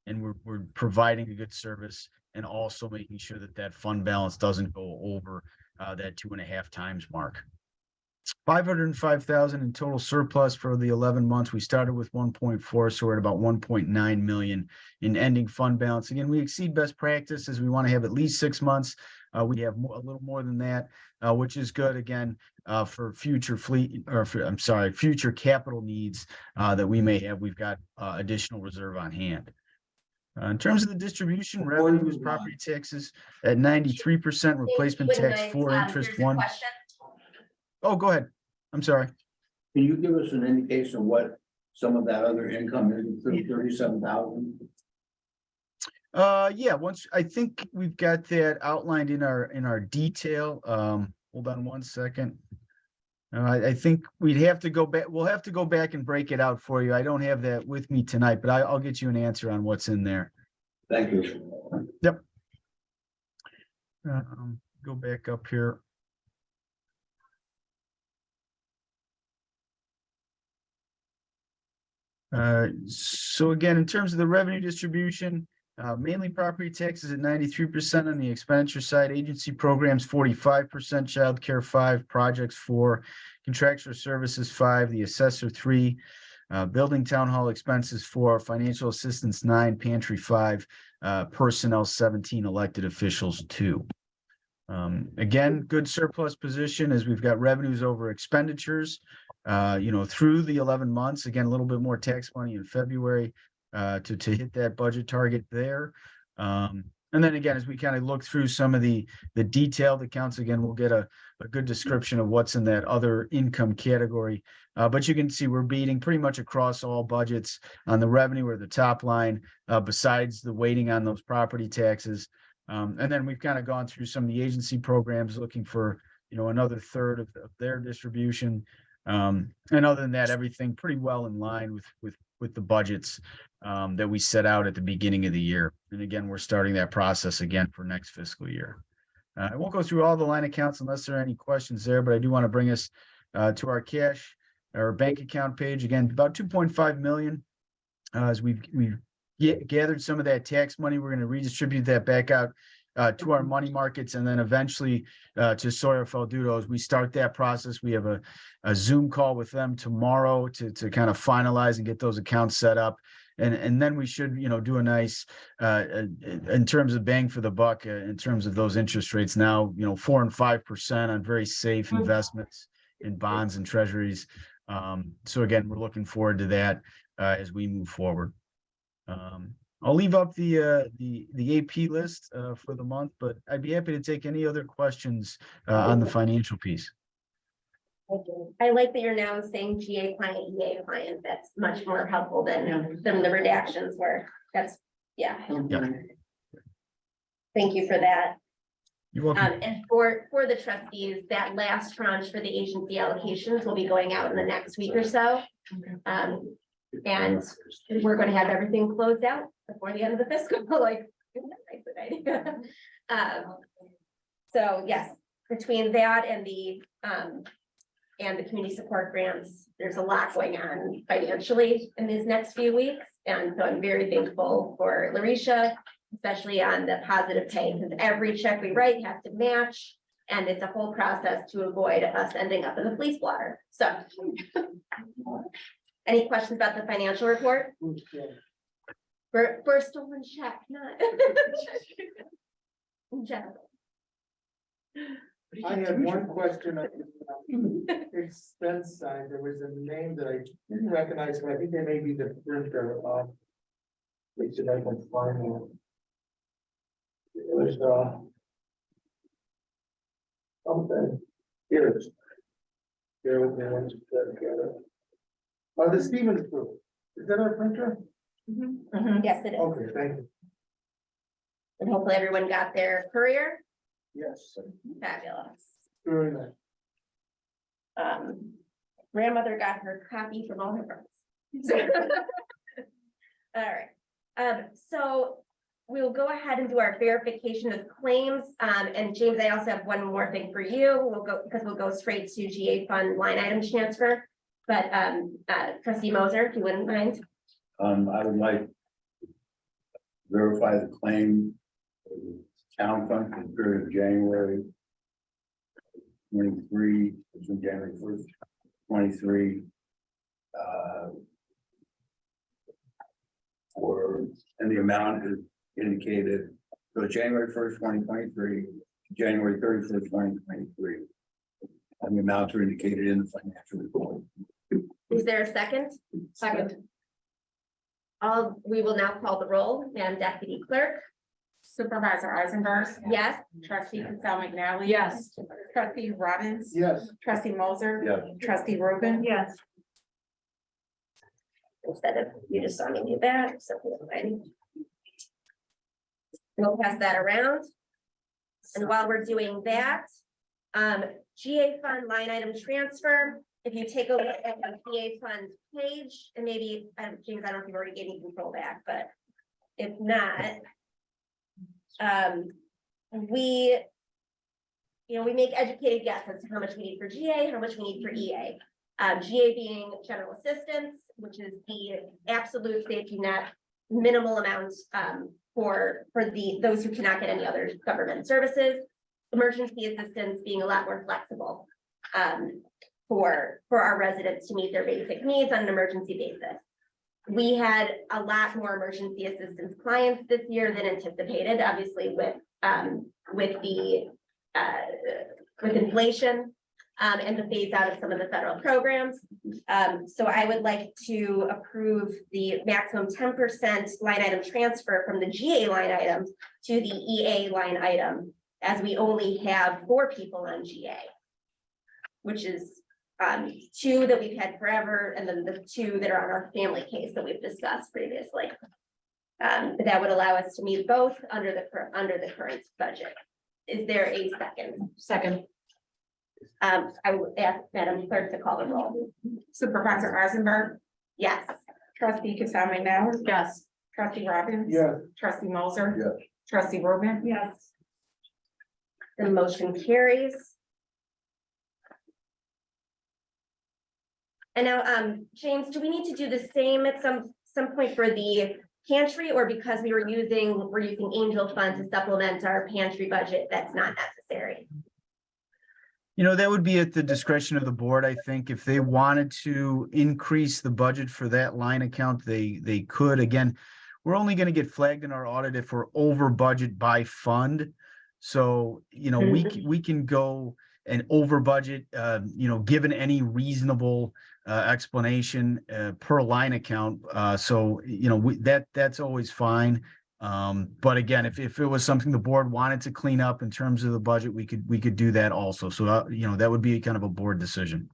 and we're providing a good service and also making sure that fund balance doesn't go over that 2.5 times mark. 505,000 in total surplus for the 11 months. We started with 1.4, so we're at about 1.9 million in ending fund balance. Again, we exceed best practice as we want to have at least 6 months. We have a little more than that, which is good again for future future capital needs that we may have. We've got additional reserve on hand. In terms of the distribution, revenues, property taxes at 93%, replacement tax 4, interest 1. Oh, go ahead. I'm sorry. Can you give us an indication of what some of that other income is, 37,000? Yeah, once I think we've got that outlined in our detail. Hold on one second. I think we'd have to go back. We'll have to go back and break it out for you. I don't have that with me tonight, but I'll get you an answer on what's in there. Thank you. Yep. Go back up here. So again, in terms of the revenue distribution, mainly property taxes at 93% on the expenditure side, agency programs 45%, childcare 5%, projects 4%, contractual services 5%, the assessor 3%, building town hall expenses 4%, financial assistance 9%, pantry 5%, personnel 17%, elected officials 2%. Again, good surplus position as we've got revenues over expenditures, through the 11 months. Again, a little bit more tax money in February to hit that budget target there. And then again, as we kind of look through some of the detailed accounts, again, we'll get a good description of what's in that other income category. But you can see we're beating pretty much across all budgets on the revenue or the top line, besides the weighting on those property taxes. And then we've kind of gone through some of the agency programs looking for, another third of their distribution. And other than that, everything pretty well in line with the budgets that we set out at the beginning of the year. And again, we're starting that process again for next fiscal year. I won't go through all the line accounts unless there are any questions there, but I do want to bring us to our cash, our bank account page. Again, about 2.5 million. As we've gathered some of that tax money, we're going to redistribute that back out to our money markets, and then eventually to Sawyer Faldudo. As we start that process, we have a Zoom call with them tomorrow to kind of finalize and get those accounts set up. And then we should, do a nice, in terms of bang for the buck, in terms of those interest rates now, 4 and 5% on very safe investments in bonds and treasuries. So again, we're looking forward to that as we move forward. I'll leave up the AP list for the month, but I'd be happy to take any other questions on the financial piece. I like that you're now saying GA client, EA client. That's much more helpful than the redactions were. That's, yeah. Thank you for that. You're welcome. And for the trustees, that last tranche for the agency allocations will be going out in the next week or so. And we're going to have everything closed out before the end of the fiscal, like, so yes, between that and the community support grants, there's a lot going on financially in these next few weeks. And so I'm very thankful for Larisha, especially on the positive pay, because every check we write has to match. And it's a whole process to avoid us ending up in the police blotter. So any questions about the financial report? For stolen check, not in general. I had one question on the expense side. There was a name that I didn't recognize, but I think they may be the printer. They should have been finding it. It was something. Here it is. Here with me. Let's put that together. The Stevens Group. Is that our printer? Yes, it is. Okay, thank you. And hopefully everyone got their courier. Yes. Fabulous. Very nice. Grandmother got her copy from all her friends. All right. So we'll go ahead and do our verification of claims. And James, I also have one more thing for you. We'll go straight to GA fund line item transfer. But Trustee Moser, if you wouldn't mind. I would like to verify the claim for the town fund for the period of January 23, from January 1st, 23. And the amount is indicated, so January 1st, 2023, January 31st, 2023. And the amounts are indicated in the financial report. Is there a second? Second. We will now call the roll. Madam Deputy Clerk. Supervisor Eisenberg. Yes. Trustee Patel McNally. Yes. Trustee Robbins. Yes. Trustee Moser. Yes. Trustee Rubin. Yes. Instead of you just signing me back, so we'll pass that around. And while we're doing that, GA fund line item transfer. If you take a look at the GA fund page, and maybe James, I don't know if you've already gave me control back, but if not, we make educated guesses how much we need for GA, how much we need for EA. GA being general assistance, which is the absolute safety net, minimal amounts for those who cannot get any other government services. Emergency assistance being a lot more flexible for our residents to meet their basic needs on an emergency basis. We had a lot more emergency assistance clients this year than anticipated, obviously with inflation. and the phase out of some of the federal programs. So I would like to approve the maximum 10% line item transfer from the GA line item to the EA line item, as we only have 4 people on GA, which is 2 that we've had forever, and then the 2 that are on our family case that we've discussed previously. But that would allow us to meet both under the current budget. Is there a second? Second. I would ask Madam Clerk to call the roll. Supervisor Eisenberg, Yes. trustee Kasami now, Yes. trustee Robbins. Yes. Trustee Moser. Yes. Trustee Rubin. Yes. The motion carries. And now, James, do we need to do the same at some point for the pantry, or because we're using Angel Fund to supplement our pantry budget, that's not necessary? You know, that would be at the discretion of the board. I think if they wanted to increase the budget for that line account, they could. Again, we're only going to get flagged in our audit if we're over budget by fund. So, you know, we can go and over budget, you know, given any reasonable explanation per line account. So, you know, that's always fine. But again, if it was something the board wanted to clean up in terms of the budget, we could do that also. So, you know, that would be kind of a board decision.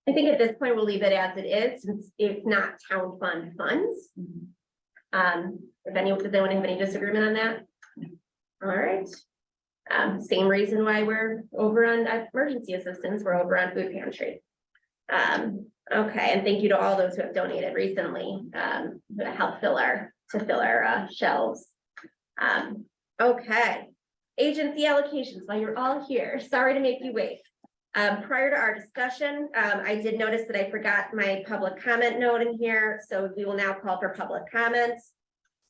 I think at this point, we'll leave it as it is, since it's not town fund funds. Does anyone have any disagreement on that? All right. Same reason why we're over on emergency assistance, we're over on food pantry. Okay, and thank you to all those who have donated recently, to help fill our shelves. Okay, agency allocations, while you're all here, sorry to make you wait. Prior to our discussion, I did notice that I forgot my public comment note in here, so we will now call for public comments.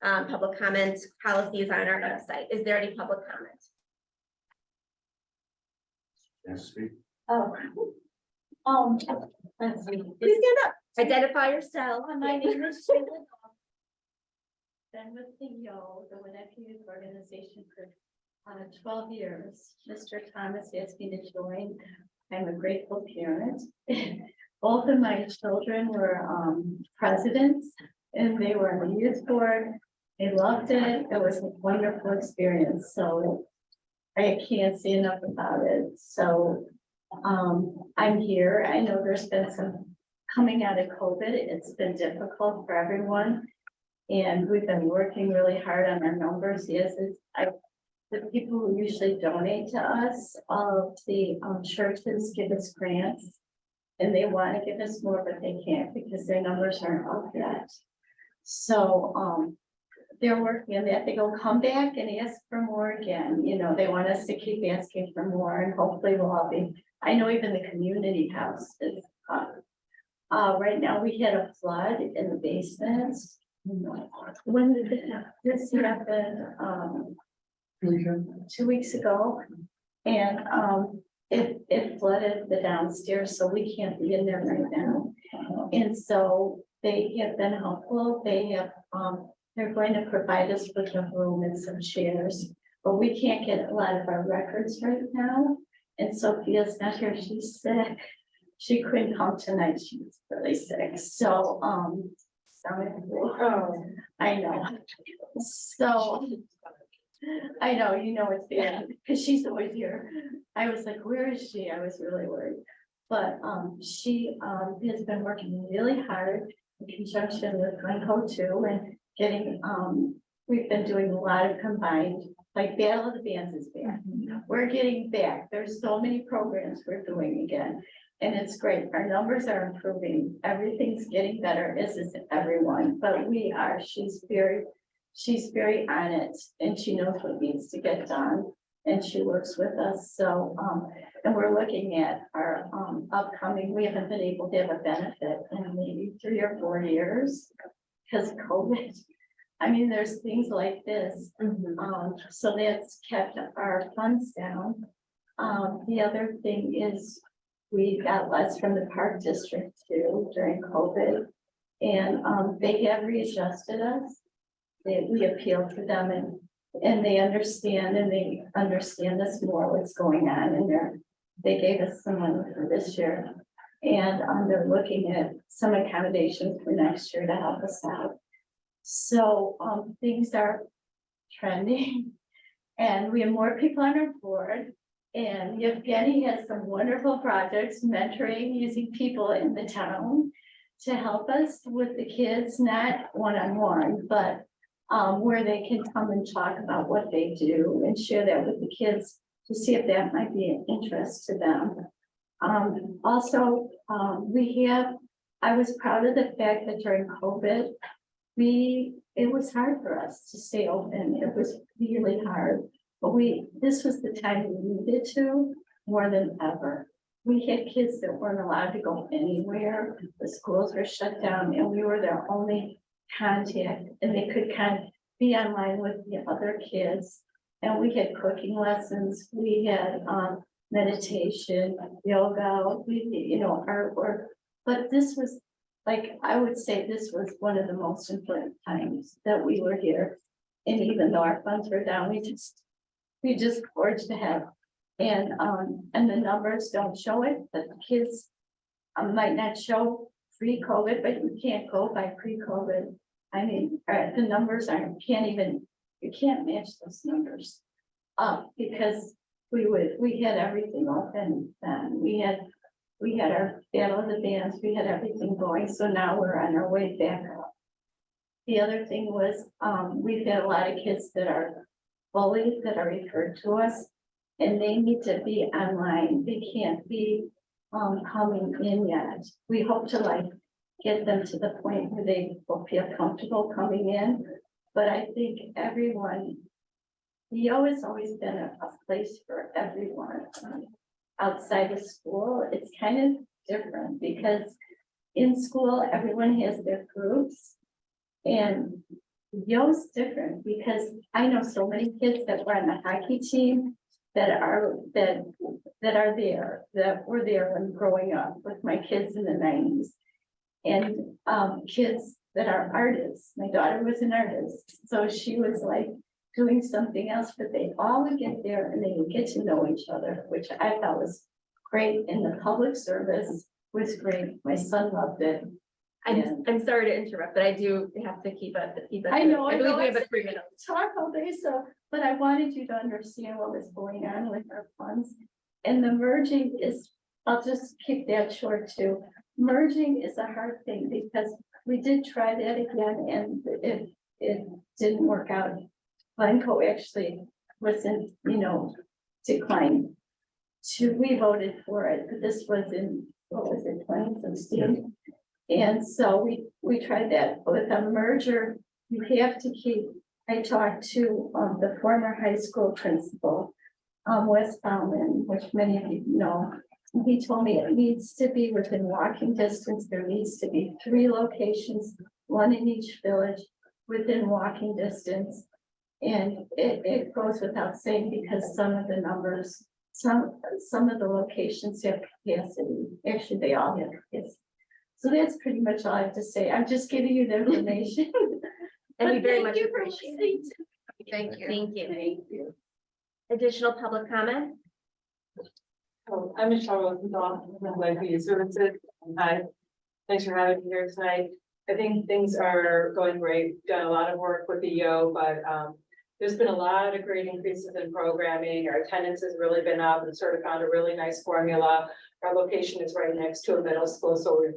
Public comment policy is on our website. Is there any public comment? Yes, speak. Let's see. Please stand up, identify yourself. My name is Sheila. Been with the Winnetka Youth Organization for 12 years. Mr. Thomas asked me to join. I'm a grateful parent. Both of my children were presidents, and they were on the youth board. They loved it. It was a wonderful experience. So I can't say enough about it. So I'm here. I know there's been some coming out of COVID. It's been difficult for everyone. And we've been working really hard on our numbers. Yes, the people who usually donate to us, all of the churches give us grants. And they want to give us more, but they can't because their numbers aren't up yet. So they're working on that. They go come back and ask for more again. You know, they want us to keep asking for more, and hopefully we'll all be. I know even the community house is up. Right now we had a flood in the basement. When did this happen? 2 weeks ago. And it flooded the downstairs, so we can't be in there right now. And so they have been helpful. They have they're going to provide us with a room and some chairs, but we can't get a lot of our records right now. And Sophia's not here, she's sick. She couldn't come tonight, she was really sick. So, I know. So, I know, you know, it's bad, because she's always here. I was like, where is she? I was really worried. But, she, has been working really hard in conjunction with Glencoe too, and getting, we've been doing a lot of combined, like Battle of the Bands is back. We're getting back. There's so many programs we're doing again. And it's great. Our numbers are improving. Everything's getting better, as is everyone, but we are, she's very on it, and she knows what needs to get done. And she works with us. So, and we're looking at our upcoming, we haven't been able to have a benefit in maybe 3 or 4 years because of COVID. I mean, there's things like this. So that's kept our funds down. The other thing is we got less from the park district too during COVID. And they have readjusted us. We appealed to them, and they understand us more what's going on, and they gave us some money for this year. And they're looking at some accommodations for next year to help us out. So things are trending and we have more people on our board. And Yevgeny has some wonderful projects, mentoring, using people in the town to help us with the kids, not one-on-one, but where they can come and talk about what they do and share that with the kids to see if that might be an interest to them. Also, I was proud of the fact that during COVID, it was hard for us to stay open. It was really hard, but this was the time we needed to more than ever. We had kids that weren't allowed to go anywhere. The schools were shut down and we were their only contact and they could kind of be online with the other kids. And we had cooking lessons, we had meditation, yoga, artwork. But this was, like, I would say this was one of the most important times that we were here. And even though our funds were down, we just forged ahead. And the numbers don't show it, but the kids might not show pre-COVID, but you can't go by pre-COVID. I mean, the numbers you can't match those numbers. Because we had everything open then. We had our battle of the bands, we had everything going, so now we're on our way back up. The other thing was, we've had a lot of kids that are bullied that are referred to us. And they need to be online. They can't be coming in yet. We hope to get them to the point where they will feel comfortable coming in. But I think Yo has always been a place for everyone. Outside of school, it's kind of different because in school, everyone has their groups. And Yo's different because I know so many kids that were on the hockey team that were there when growing up with my kids in the 90s. And kids that are artists. My daughter was an artist, so she was doing something else, but they all would get there and they would get to know each other, which I thought was great. And the public service was great. My son loved it. I'm sorry to interrupt, but I do have to keep it. I know, I believe we have a 3 minutes. Talk all day, but I wanted you to understand what was going on with our funds. And the merging I'll just kick that short too. Merging is a hard thing because we did try that again and it didn't work out. Glencoe actually wasn't, declined. We voted for it, but this was in, 2016? And so we tried that, but with a merger, you have to I talked to the former high school principal, Wes Bauman, which many of you know. He told me it needs to be within walking distance. There needs to be 3 locations, 1 in each village within walking distance. And it goes without saying because some of the numbers, some of the locations have capacity. Actually, they all have capacity. So that's pretty much all I have to say. I'm just giving you the information. And we very Thank much you for appreciate listening it. to Thank you. Thank you. Additional public comment? I'm Michelle Rosenthal from Life Services. Hi, thanks for having me here tonight. I think things are going great. We've done a lot of work with the Yo, but there's been a lot of great increases in programming. Our attendance has really been up and sort of found a really nice formula. Our location is right next to a middle school, so we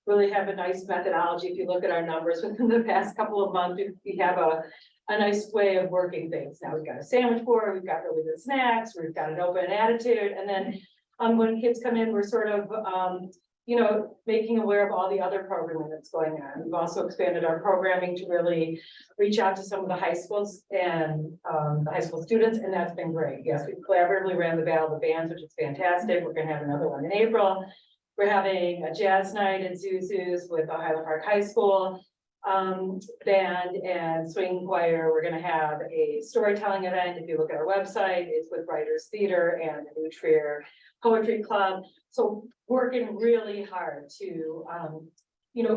really have a nice methodology. If you look at our numbers within the past couple of months, we have a nice way of working things. Now we've got a sandwich board, we've got really good snacks, we've got an open attitude, and then when kids come in, we're sort of making aware of all the other programming that's going on. We've also expanded our programming to really reach out to some of the high schools and the high school students, and that's been great. Yes, we collaboratively ran the Battle of the Bands, which is fantastic. We're gonna have another one in April. We're having a jazz night at Zuzu's with the Highland Park High School band and swing choir. We're gonna have a storytelling event. If you look at our website, it's with Writers Theater and the New Trier Poetry Club. So working really hard to,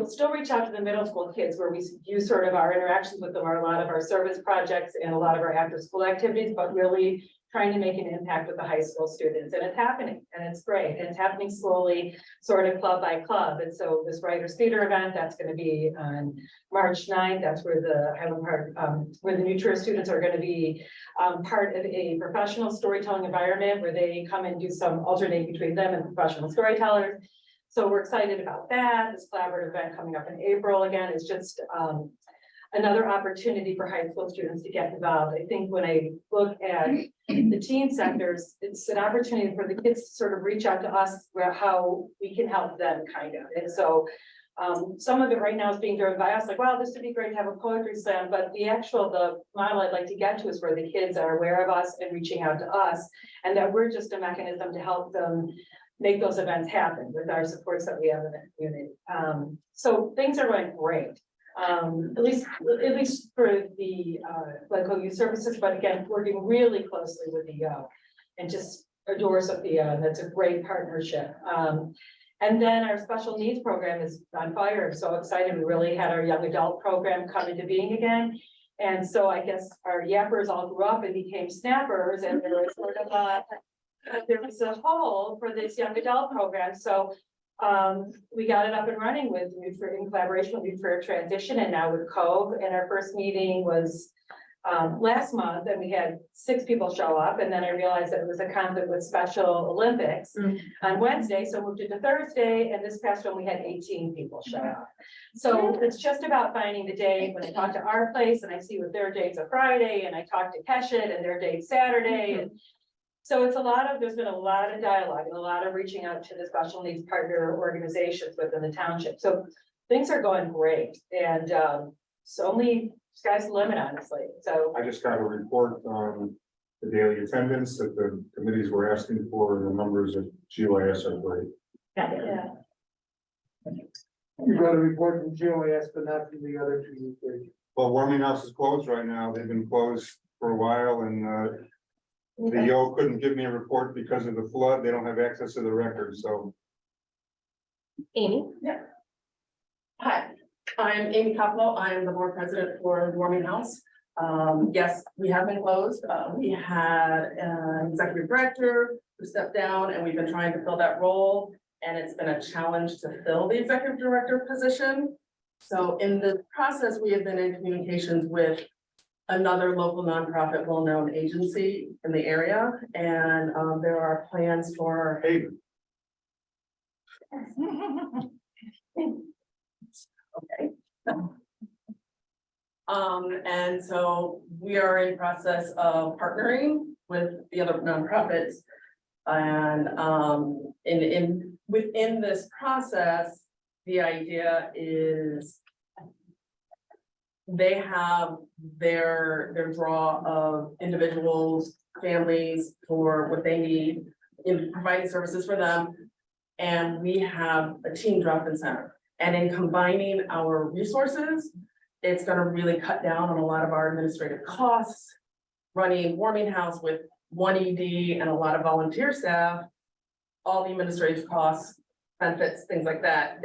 still reach out to the middle school kids where we use sort of our interactions with them are a lot of our service projects and a lot of our after school activities, but really trying to make an impact with the high school students, and it's happening, and it's great, and it's happening slowly, sort of club by club. And so this writers theater event, that's gonna be on March 9th. That's where the Highland Park, where the new tour students are gonna be part of a professional storytelling environment where they come and do some alternate between them and professional storytellers. So we're excited about that. This collaborative event coming up in April again is just another opportunity for high school students to get involved. I think when I look at the teen sectors, it's an opportunity for the kids to sort of reach out to us about how we can help them kind of. And so some of it right now is being driven by us, like, wow, this would be great to have a poetry slam, but the model I'd like to get to is where the kids are aware of us and reaching out to us, and that we're just a mechanism to help them make those events happen with our supports that we have in the community. So things are going great. At least for the Glencoe Youth Services, but again, working really closely with the and just adores of the that's a great partnership. And then our special needs program is on fire. I'm so excited. We really had our young adult program come into being again. And so I guess our yappers all grew up and became snappers, and there was sort of a hole for this young adult program. So we got it up and running with in collaboration with Youth for Transition and now with Cove. And our first meeting was last month, and we had 6 people show up, and then I realized that it was a conflict with Special Olympics on Wednesday, so moved it to Thursday, and this past one we had 18 people show up. So it's just about finding the day when I talk to our place and I see what their date's a Friday, and I talk to Keshet and their date's Saturday, and so it's there's been a lot of dialogue and a lot of reaching out to the special needs partner organizations within the township. So things are going great, and so only sky's the limit, honestly. So I just got a report on the daily attendance that the committees were asking for, and the numbers of GIS are great. yeah. You got a report from GOAS, but not from the other 2 youth groups. Well, Warming House is closed right now. They've been closed for a while, and the YO couldn't give me a report because of the flood. They don't have access to the records, so. Amy? Hi, I'm Amy Koplo. I am the board president for Warming House. Yes, we have been closed. We had an executive director who stepped down, and we've been trying to fill that role. And it's been a challenge to fill the executive director position. So in the process, we have been in communications with another local nonprofit, well-known agency in the area. And there are plans for. Hey. Okay. And so we are in process of partnering with the other nonprofits. And within this process, the idea is they have their draw of individuals, families for what they need in providing services for them. And we have a team drop-in center. And in combining our resources, it's going to really cut down on a lot of our administrative costs. Running Warming House with 1 ED and a lot of volunteer staff, all the administrative costs, benefits, things like that.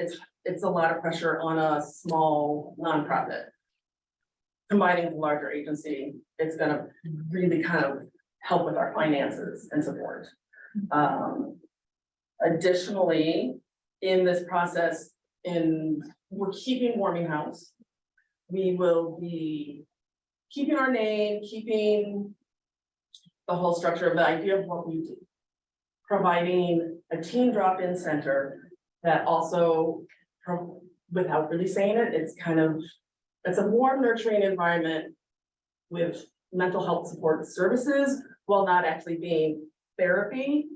It's a lot of pressure on a small nonprofit. Combining the larger agency, it's going to really kind of help with our finances and support. Additionally, in this process, we're keeping Warming House. We will be keeping our name, keeping the whole structure of the idea of what we do. Providing a teen drop-in center that also, without really saying it, it's a warm, nurturing environment with mental health support services while not actually being therapy.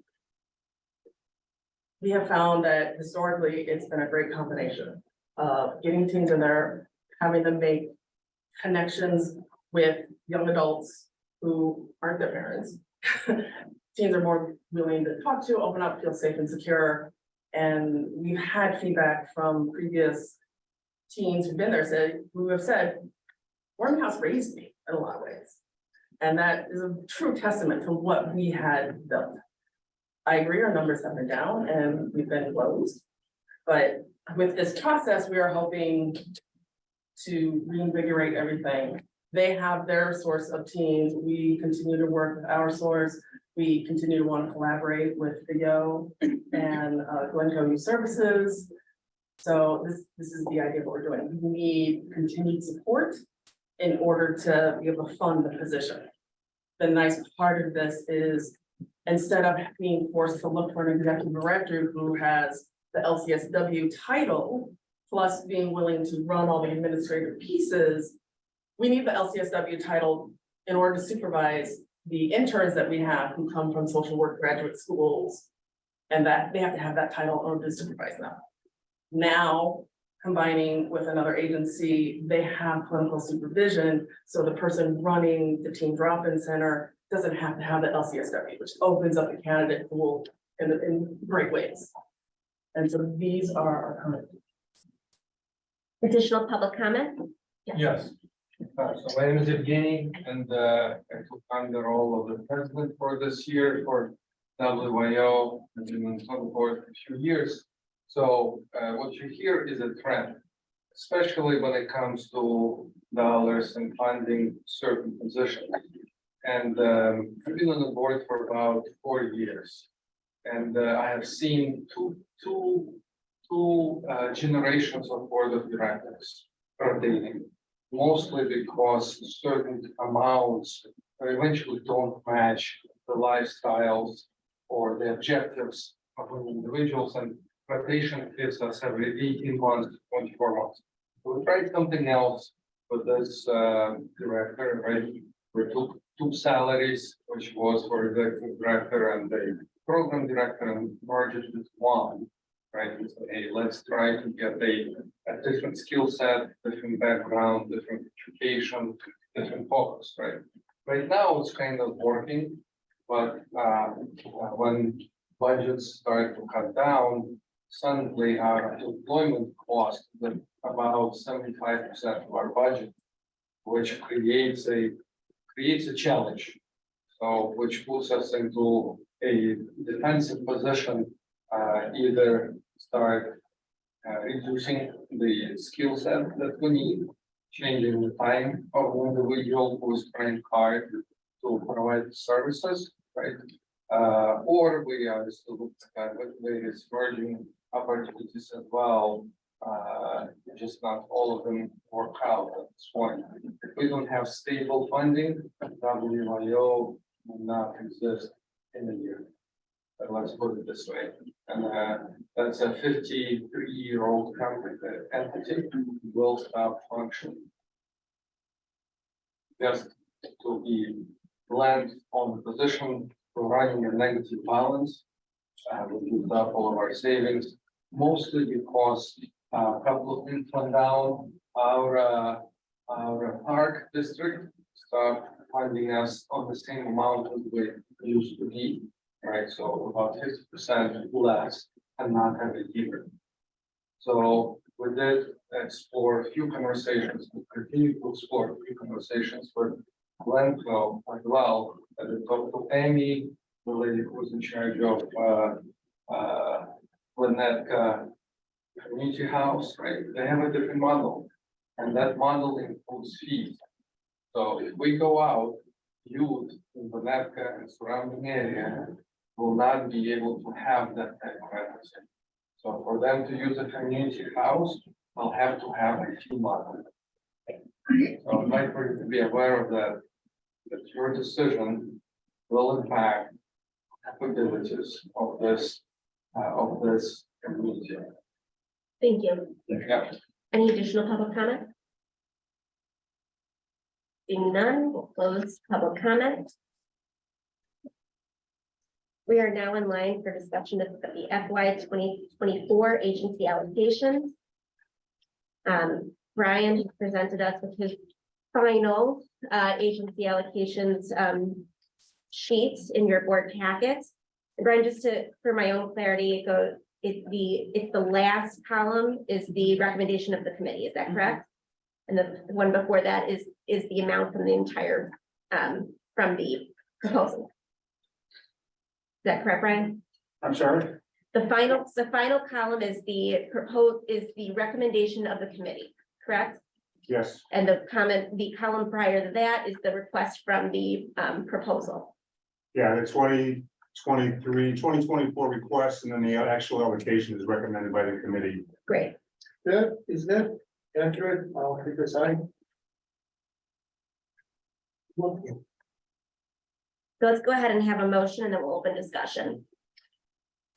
We have found that historically, it's been a great combination of getting teens in there, having them make connections with young adults who aren't their parents. Teens are more willing to talk to, open up, feel safe and secure. And we've had feedback from previous teens who've been there who have said, Warming House raised me in a lot of ways. And that is a true testament to what we had built. I agree, our numbers have been down and we've been closed. But with this process, we are hoping to reinvigorate everything They have their source of teams. We continue to work with our source. We continue to want to collaborate with the YO and Glencoe Youth Services. So this is the idea of what we're doing. We need continued support in order to be able to fund the position. The nice part of this is instead of being forced to look for an executive director who has the LCSW title, plus being willing to run all the administrative pieces, we need the LCSW title in order to supervise the interns that we have who come from social work graduate schools. And that they have to have that title in order to supervise them. Now, combining with another agency, they have clinical supervision. So the person running the teen drop-in center doesn't have to have the LCSW, which opens up the candidate pool in great ways. And so these are our current. Additional public comment? Yes. So my name is Evgeny, and I took on the role of the president for this year for WYO. I've been on the board for a few years. So what you hear is a trend, especially when it comes to dollars and funding certain positions. And I've been on the board for about 4 years, and I have seen two generations of board of directors rotating. Mostly because certain amounts eventually don't match the lifestyles or the objectives of individuals, and rotation hits us every 18 months, 24 months. We tried something else with this director, right? We took two salaries, which was for executive director and the program director, and merged it with one. Right, and so, hey, let's try to get a different skill set, different background, different education, different focus, right? Right now, it's kind of working, but when budgets start to cut down, suddenly our employment cost is about 75% of our budget, which creates a challenge. So, which puts us into a defensive position. Either start reducing the skill set that we need, changing the time of the individual who is trying hard to provide services, right? Or we are still looking at various merging opportunities as well. Just not all of them work out at this point. If we don't have stable funding, WYO will not exist in a year. Let's put it this way, and that's a 53-year-old company. The entity will stop functioning. Just to be land on the position for running a negative balance, we used up all of our savings, mostly because a couple of things went down. Our park district stopped funding us on the same amount as we used to be. Right, so about 50% less and not every year. So we did explore a few conversations, we continue to explore a few conversations with Glencoe as well. And we talked to Amy, the lady who was in charge of Gwinnett Community House, right? They have a different model, and that model includes fees. So if we go out, youth in Gwinnett and surrounding area will not be able to have that type of benefit. So for them to use a community house, they'll have to have a fee model. So I'd like for you to be aware of that your decision will impact capabilities of this community. Thank you. Yeah. Any additional public comment? Seeing none, we'll close public comment. We are now in line for discussion of the FY 2024 agency allocations. Brian has presented us with his final agency allocations sheets in your board packets. And Brian, just for my own clarity, it's the last column is the recommendation of the committee. Is that correct? And the one before that is the amount from the entire from the proposal. Is that correct, Brian? I'm sorry? The final column is the recommendation of the committee, correct? Yes, And the column prior to that is the request from the proposal. yeah, the 2024 request, and then the actual allocation is recommended by the committee. Great. Is that accurate? Because I. So let's go ahead and have a motion and then we'll open discussion.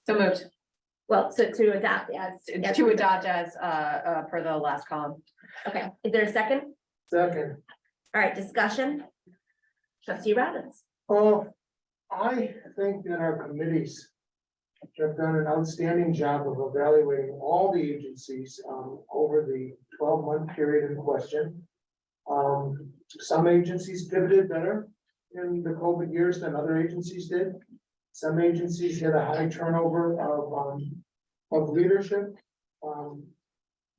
So moved. Well, so to adopt as. To adopt as, per the last column. Okay, is there a second? Second. All right, discussion. Trustee Robbins. I think that our committees have done an outstanding job of evaluating all the agencies over the 12-month period in question. Some agencies pivoted better in the COVID years than other agencies did. Some agencies had a high turnover of leadership.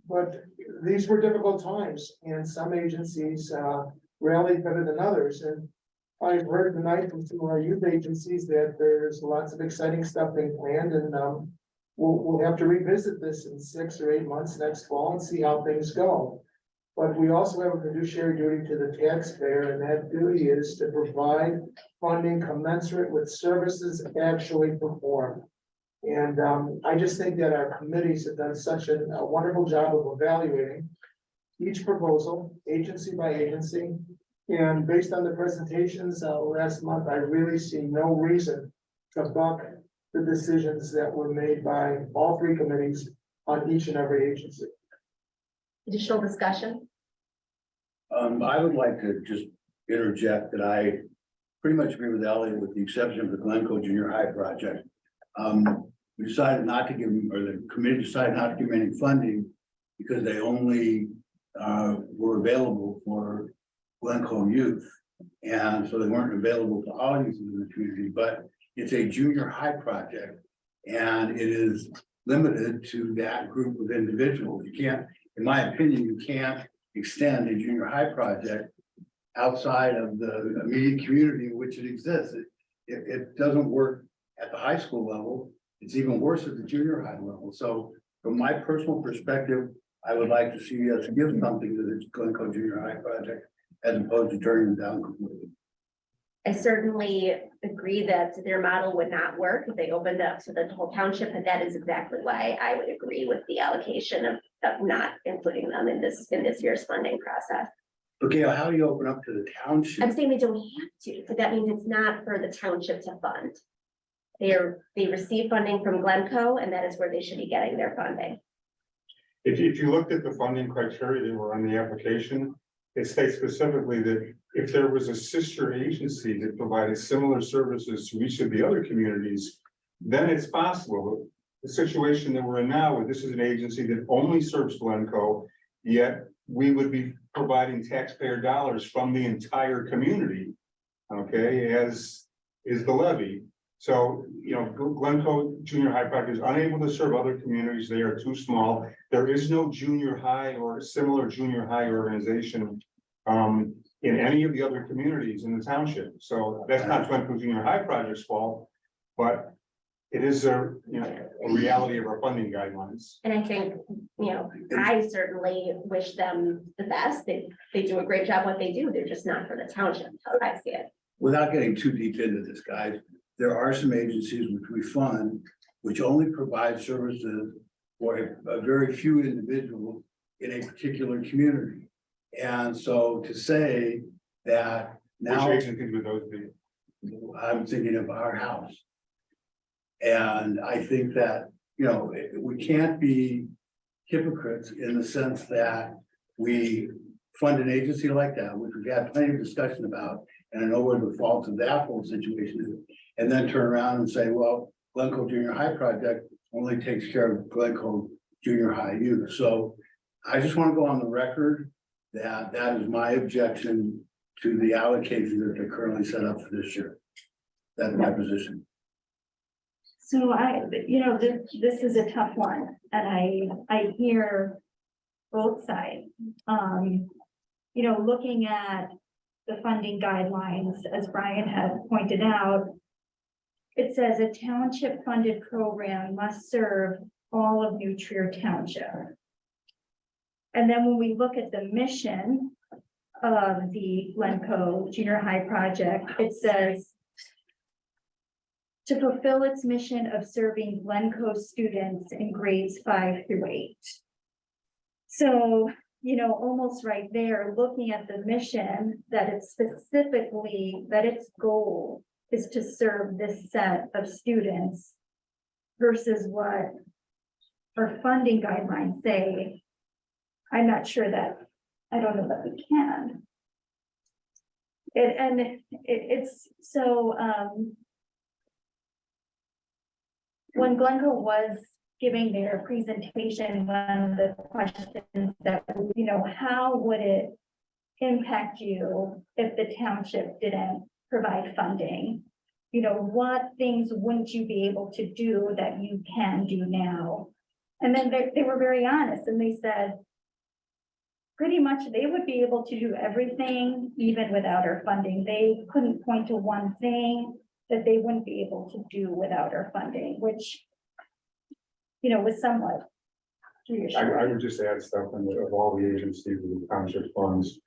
But these were difficult times, and some agencies rallied better than others. And I've heard tonight from some of our youth agencies that there's lots of exciting stuff being planned, and we'll have to revisit this in 6 or 8 months next fall and see how things go. But we also have a fiduciary duty to the taxpayer, and that duty is to provide funding commensurate with services actually performed. And I just think that our committees have done such a wonderful job of evaluating each proposal, agency by agency. And based on the presentations last month, I really see no reason to buck the decisions that were made by all 3 committees on each and every agency. Additional discussion? I would like to just interject that I pretty much agree with Elliot, with the exception of the Glencoe Junior High project. We decided not to give them, or the committee decided not to give them any funding because they only were available for Glencoe youth. And so they weren't available to all youth in the community, but it's a junior high project. And it is limited to that group of individuals. You can't, in my opinion, you can't extend a junior high project outside of the immediate community in which it exists. It doesn't work at the high school level. It's even worse at the junior high level. So from my personal perspective, I would like to see us give something to the Glencoe Junior High project as opposed to turning them down completely. I certainly agree that their model would not work if they opened up to the whole township, and that is exactly why I would agree with the allocation of not including them in this year's funding process. Okay, how do you open up to the township? I'm saying they don't have to, but that means it's not for the township to fund. They receive funding from Glencoe, and that is where they should be getting their funding. If you looked at the funding criteria that were on the application, it states specifically that if there was a sister agency that provided similar services to each of the other communities, then it's possible. The situation that we're in now, where this is an agency that only serves Glencoe, yet we would be providing taxpayer dollars from the entire community, okay, as is the levy. So, Glencoe Junior High project is unable to serve other communities. They are too small. There is no junior high or similar junior high organization in any of the other communities in the township. So that's not Glencoe Junior High project's fault, but it is a reality of our funding guidelines. And I think, I certainly wish them the best. They do a great job what they do. They're just not for the township, how I see it. Without getting too deep into this, guys, there are some agencies which we fund, which only provide services for a very few individuals in a particular community. And so to say that now. Which agencies would those be? I'm thinking of our house. And I think that, we can't be hypocrites in the sense that we fund an agency like that, which we've had plenty of discussion about, and I know where the fault of that whole situation is, and then turn around and say, well, Glencoe Junior High project only takes care of Glencoe Junior High youth. So I just want to go on the record that that is my objection to the allocation that they're currently set up for this year. That's my position. So this is a tough one, and I hear both sides. Looking at the funding guidelines, as Brian had pointed out, it says a township funded program must serve all of New Trier Township. And then when we look at the mission of the Glencoe Junior High project, it says to fulfill its mission of serving Glencoe students in grades 5 through 8. So, you know, almost right there, looking at the mission, that it's specifically, that its goal is to serve this set of students versus what our funding guidelines say. I'm not sure that, I don't know that we can. It's so, when Glencoe was giving their presentation, one of the questions that, you know, how would it impact you if the township didn't provide funding? You know, what things wouldn't you be able to do that you can do now? And then they were very honest and they said, pretty much they would be able to do everything even without our funding. They couldn't point to one thing that they wouldn't be able to do without our funding, which, you know, was somewhat reassuring. I would just add something that of all the agencies with the township funds,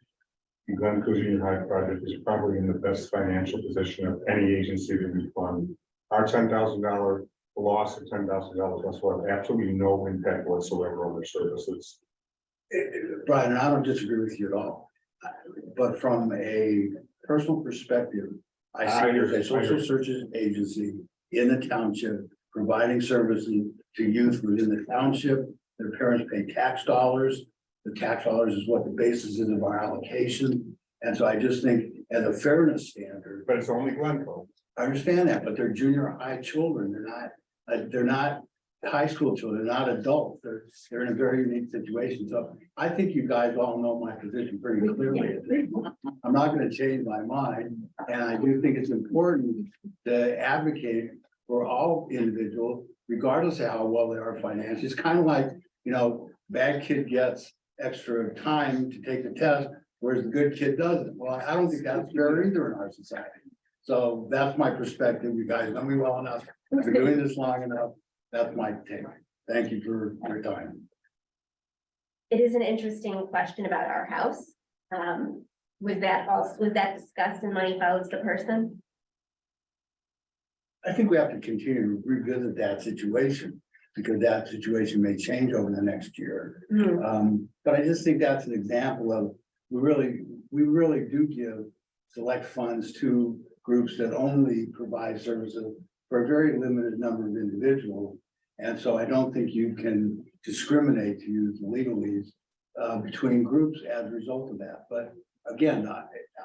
the Glencoe Junior High project is probably in the best financial position of any agency that we fund. Our $10,000, the loss of $10,000 must have absolutely no impact whatsoever on their services. Brian, I don't disagree with you at all, but from a personal perspective, I see it as a social services agency in the township, providing services to youth within the township. Their parents pay tax dollars. The tax dollars is what the basis is of our allocation. And so I just think as a fairness standard. But it's only Glencoe. I understand that, but they're junior high children. They're not high school children, they're not adults. They're in a very unique situation. So I think you guys all know my position pretty clearly. I'm not going to change my mind. And I do think it's important to advocate for all individuals, regardless of how well they are financially. It's kind of like, you know, bad kid gets extra time to take the test, whereas the good kid doesn't. Well, I don't think that's fair either in our society. So that's my perspective. You guys know me well enough. I've been doing this long enough. That's my take. Thank you for your time. It is an interesting question about our house. Was that discussed in Money Follows the Person? I think we have to continue to revisit that situation because that situation may change over the next year. But I just think that's an example of, we really do give select funds to groups that only provide services for a very limited number of individuals. And so I don't think you can discriminate, to use legalese, between groups as a result of that. But again,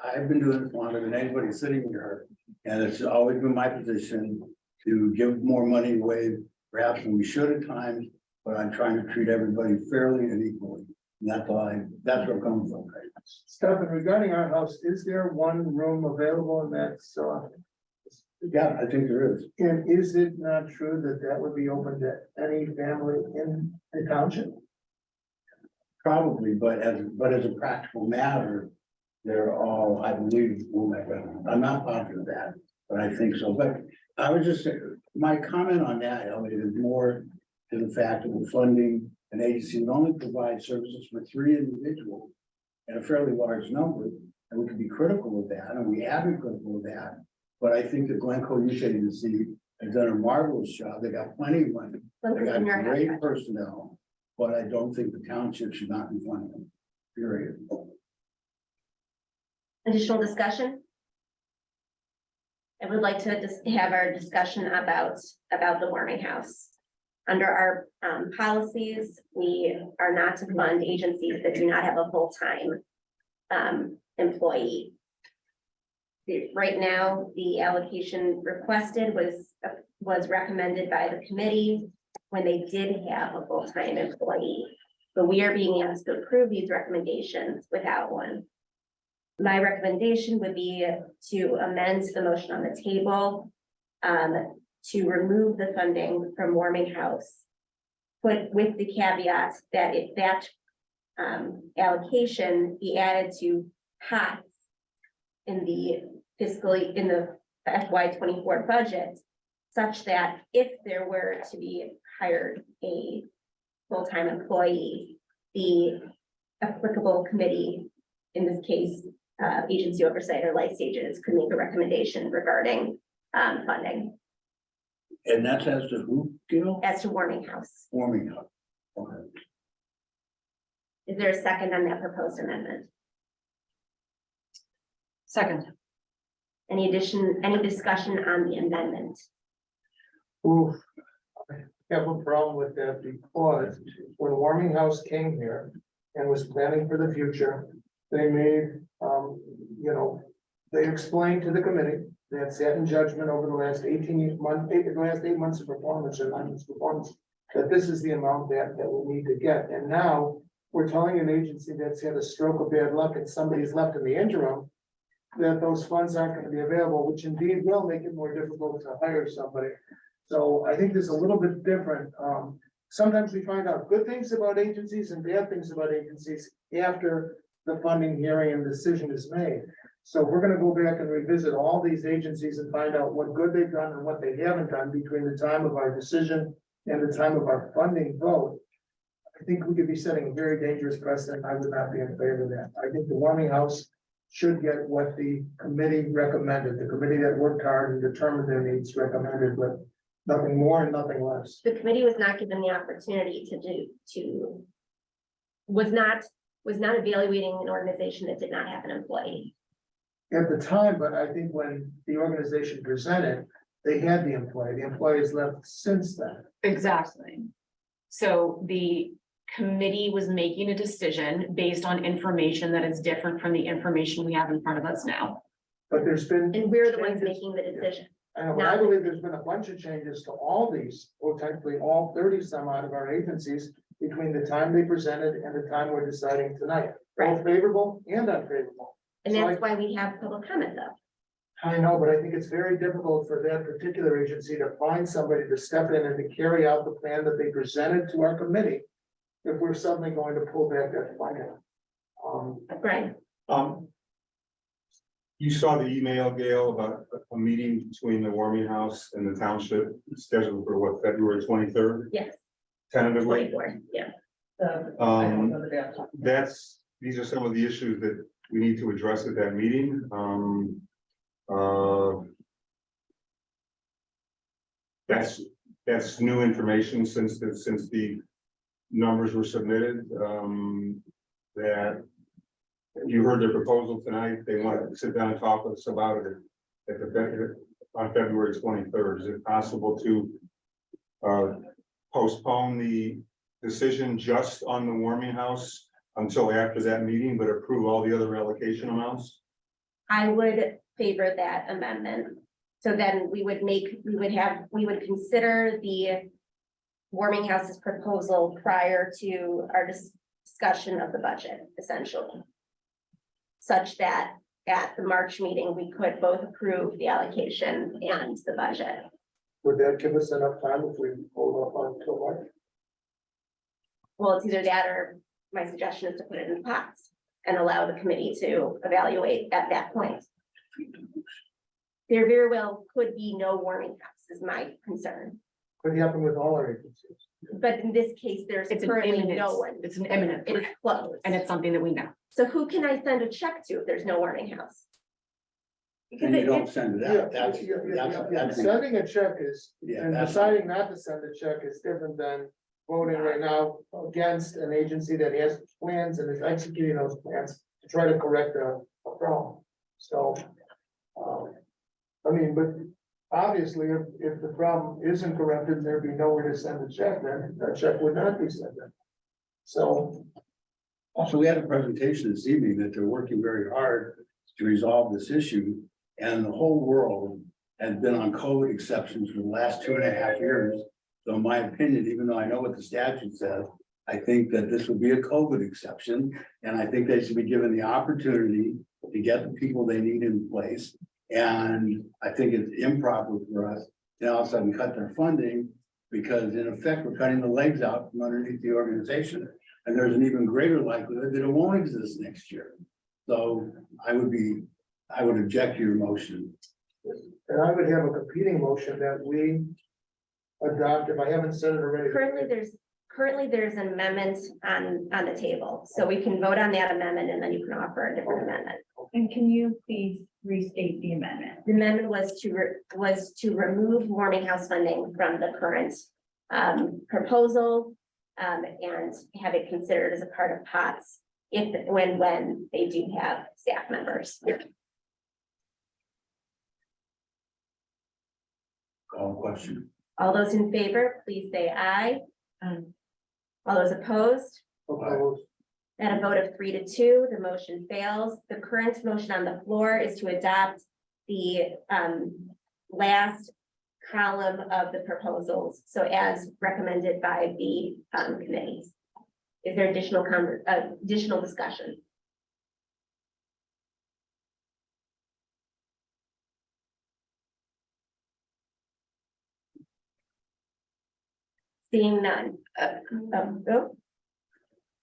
I've been doing this longer than anybody sitting here. And it's always been my position to give more money away, perhaps than we should at times, but I'm trying to treat everybody fairly and equally. And that's where I'm coming from. Right? Stephen, regarding our house, is there one room available in that? Yeah, I think there is. And is it not true that that would be open to any family in the township? Probably, but as a practical matter, they're all, I believe, I'm not positive of that, but I think so. But I was just saying, my comment on that, Elliot, is more to the fact that the funding an agency that only provides services for 3 individuals and a fairly large number, and we could be critical of that, and we have been critical of that. But I think the Glencoe Youth Agency has done a marvelous job. They got plenty of money. They got great personnel, but I don't think the township should not be funding them, period. Additional discussion? I would like to just have our discussion about the warming house. Under our policies, we are not to fund agencies that do not have a full-time employee. Right now, the allocation requested was recommended by the committee when they did have a full-time employee. But we are being asked to approve these recommendations without one. My recommendation would be to amend the motion on the table to remove the funding from warming house, but with the caveat that if that allocation be added to HOTS in the FY24 budget, such that if there were to be hired a full-time employee, the applicable committee, in this case, agency oversight or life stages, could make a recommendation regarding funding And that's as to who, Gil? as to warming house. Warming up. Okay. Is there a second on that proposed amendment? Second. Any discussion on the amendment? Oof. I have a problem with that because when Warming House came here and was planning for the future, they made, they explained to the committee, they had sat in judgment over the last 8 months of performance or 9 months of performance, that this is the amount that we need to get. And now we're telling an agency that's had a stroke of bad luck and somebody's left in the interim, that those funds aren't going to be available, which indeed will make it more difficult to hire somebody. So I think there's a little bit different. Sometimes we find out good things about agencies and bad things about agencies after the funding hearing and decision is made. So we're gonna go back and revisit all these agencies and find out what good they've done and what they haven't done between the time of our decision and the time of our funding vote. I think we could be setting a very dangerous precedent. I would not be in favor of that. I think the Warming House should get what the committee recommended. The committee that worked hard and determined their needs recommended, but nothing more and nothing less. The committee was not given the opportunity was not evaluating an organization that did not have an employee. At the time, but I think when the organization presented, they had the employee. The employee has left since then. Exactly. So the committee was making a decision based on information that is different from the information we have in front of us now. But there's been. And we're the ones changes. making the decision. I know, but I believe there's been a bunch of changes to all these, potentially all 30 some out of our agencies between the time they presented and the time we're deciding tonight. Both favorable and unfavorable. And So that's why we have public comment though. I know, but I think it's very difficult for that particular agency to find somebody to step in and to carry out the plan that they presented to our committee. If we're suddenly going to pull back that funding. Right. You saw the email, Gail, about a meeting between the Warming House and the Township scheduled for what, February 23rd? Yes. Tentatively. 24, yeah. These are some of the issues that we need to address at that meeting. That's new information since the numbers were submitted, that you heard their proposal tonight. They want to sit down and talk with us about it on February 23rd. Is it possible to postpone the decision just on the Warming House until after that meeting, but approve all the other allocation amounts? I would favor that amendment. So then we would consider the Warming House's proposal prior to our discussion of the budget, essentially. Such that at the March meeting, we could both approve the allocation and the budget. Would that give us enough time if we hold up until March? Well, it's either that or my suggestion is to put it in pots and allow the committee to evaluate at that point. There very well could be no Warming House is my concern. Could happen with all our agencies. But in this case, there's currently no one. It's an imminent, It is closed. and it's something that we know. So who can I send a check to if there's no Warming House? Because And you don't it's, send it Yeah, out. That's. sending a check is, Yeah, and that's- deciding not to send a check is different than voting right now against an agency that has plans and is executing those plans to try to correct a problem. So, but obviously, if the problem isn't corrected, and there'd be nowhere to send a check, then that check would not be sent in. So, Also, we had a presentation this evening that they're working very hard to resolve this issue. And the whole world has been on COVID exceptions for the last 2.5 years. So in my opinion, even though I know what the statute says, I think that this would be a COVID exception. And I think they should be given the opportunity to get the people they need in place. And I think it's improper for us to all of a sudden cut their funding, because in effect, we're cutting the legs out from underneath the organization. And there's an even greater likelihood that it won't exist next year. So I would object to your motion. and I would have a competing motion that we adopt, if I haven't said it already. currently there's an amendment on the table, so we can vote on that amendment and then you can offer a different amendment. And can you please restate the amendment? The amendment was to remove warming house funding from the current proposal and have it considered as a part of POTS when they do have staff members. Call question. All those in favor, please say aye. All those opposed? Opposed. And a vote of 3-2, the motion fails. The current motion on the floor is to adopt the last column of the proposals, so as recommended by the committees. Is there additional discussion? Seeing none. Go.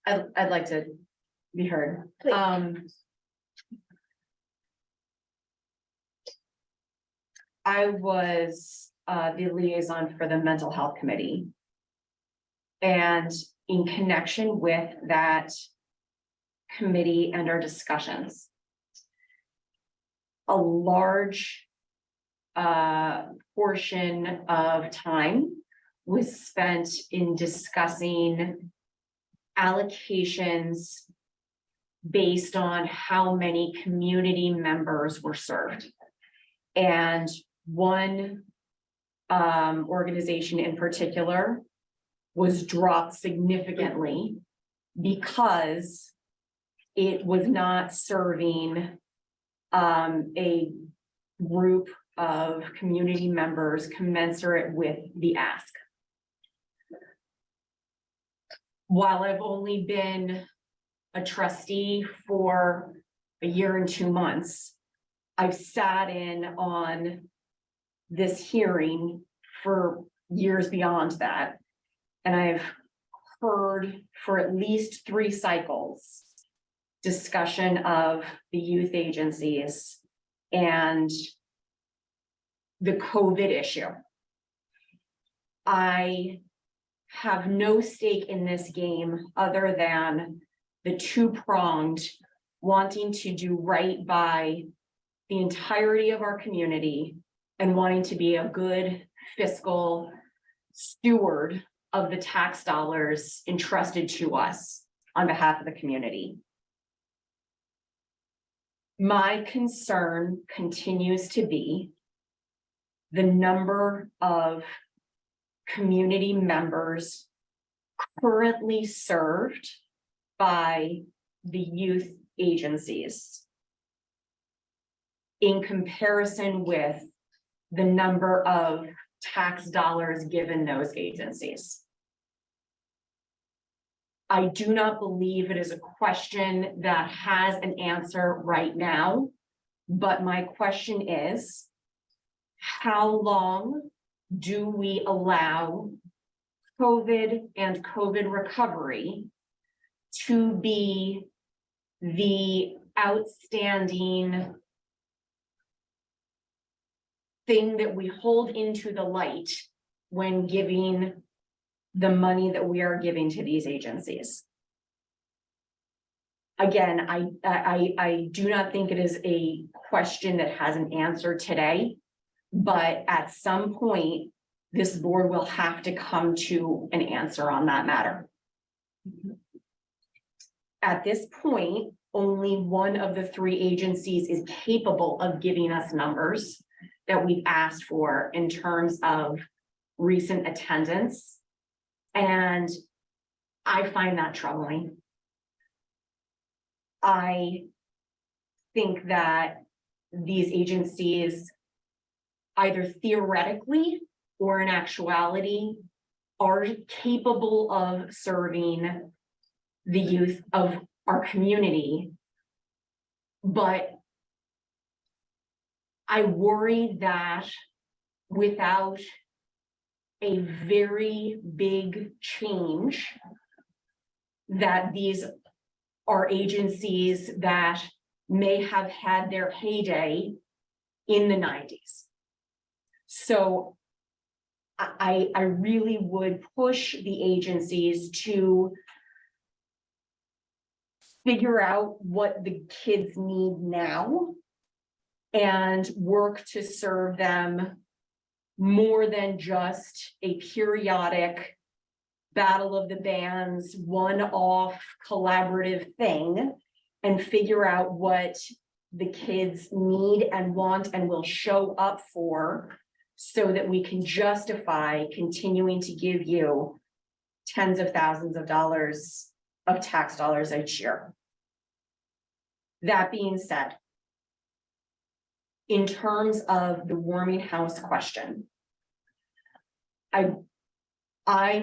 I'd like to be heard. Please. I was the liaison for the mental health committee. And in connection with that committee and our discussions, a large portion of time was spent in discussing allocations based on how many community members were served. And one organization in particular was dropped significantly because it was not serving a group of community members commensurate with the ask. While I've only been a trustee for a year and 2 months, I've sat in on this hearing for years beyond that. And I've heard for at least 3 cycles discussion of the youth agencies and the COVID issue. I have no stake in this game other than the 2-pronged wanting to do right by the entirety of our community and wanting to be a good fiscal steward of the tax dollars entrusted to us on behalf of the community. My concern continues to be the number of community members currently served by the youth agencies in comparison with the number of tax dollars given those agencies. I do not believe it is a question that has an answer right now, but my question is, how long do we allow COVID and COVID recovery to be the outstanding thing that we hold into the light when giving the money that we are giving to these agencies? Again, I do not think it is a question that has an answer today, but at some point, this board will have to come to an answer on that matter. At this point, only one of the 3 agencies is capable of giving us numbers that we've asked for in terms of recent attendance. And I find that troubling. I think that these agencies, either theoretically or in actuality, are capable of serving the youth of our community. But I worry that without a very big change, that these are agencies that may have had their heyday in the 90s. So I really would push the agencies to figure out what the kids need now and work to serve them more than just a periodic battle of the bands, one-off collaborative thing, and figure out what the kids need and want and will show up for, so that we can justify continuing to give you tens of thousands of dollars of tax dollars each year. That being said, in terms of the warming house question, I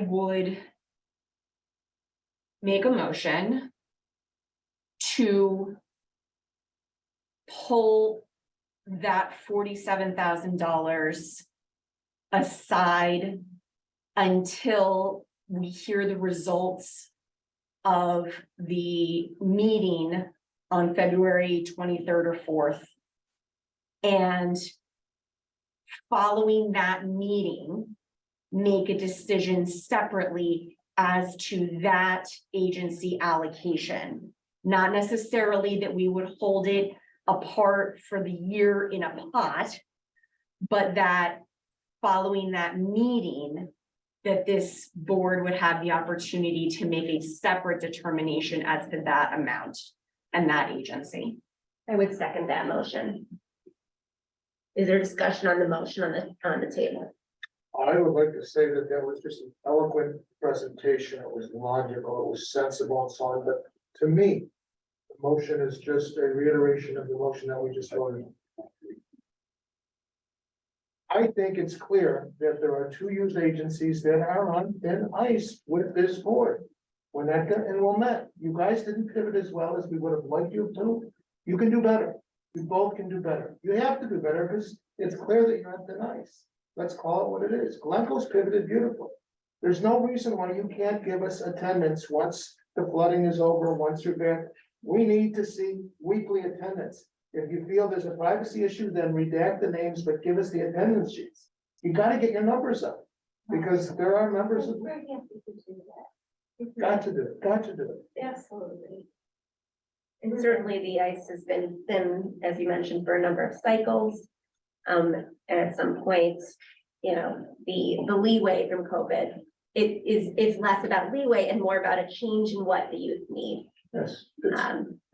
would make a motion to pull that $47,000 aside until we hear the results of the meeting on February 23rd or 4th. And following that meeting, make a decision separately as to that agency allocation. Not necessarily that we would hold it apart for the year in a pot, but that following that meeting, that this board would have the opportunity to make a separate determination as to that amount and that agency. I would second that motion. Is there discussion on the motion on the table? I would like to say that that was just an eloquent presentation. It was logical, it was sensible and so on, but to me, the motion is just a reiteration of the motion that we just voted. I think it's clear that there are two youth agencies that are on thin ice with this board. Winnetka and Wilmette, you guys didn't pivot as well as we would have liked you to. You can do better. You both can do better. You have to do better because it's clear that you're on thin ice. Let's call it what it is. Glencoe's pivoted beautifully. There's no reason why you can't give us attendance once the flooding is over, once you're back. We need to see weekly attendance. If you feel there's a privacy issue, then redact the names, but give us the attendance sheets. You gotta get your numbers up, because there are members of. Got to do it, got to do it. Absolutely. And certainly the ice has been thin, as you mentioned, for a number of cycles. And at some point, you know, the leeway from COVID, it's less about leeway and more about a change in what the youth need. Yes,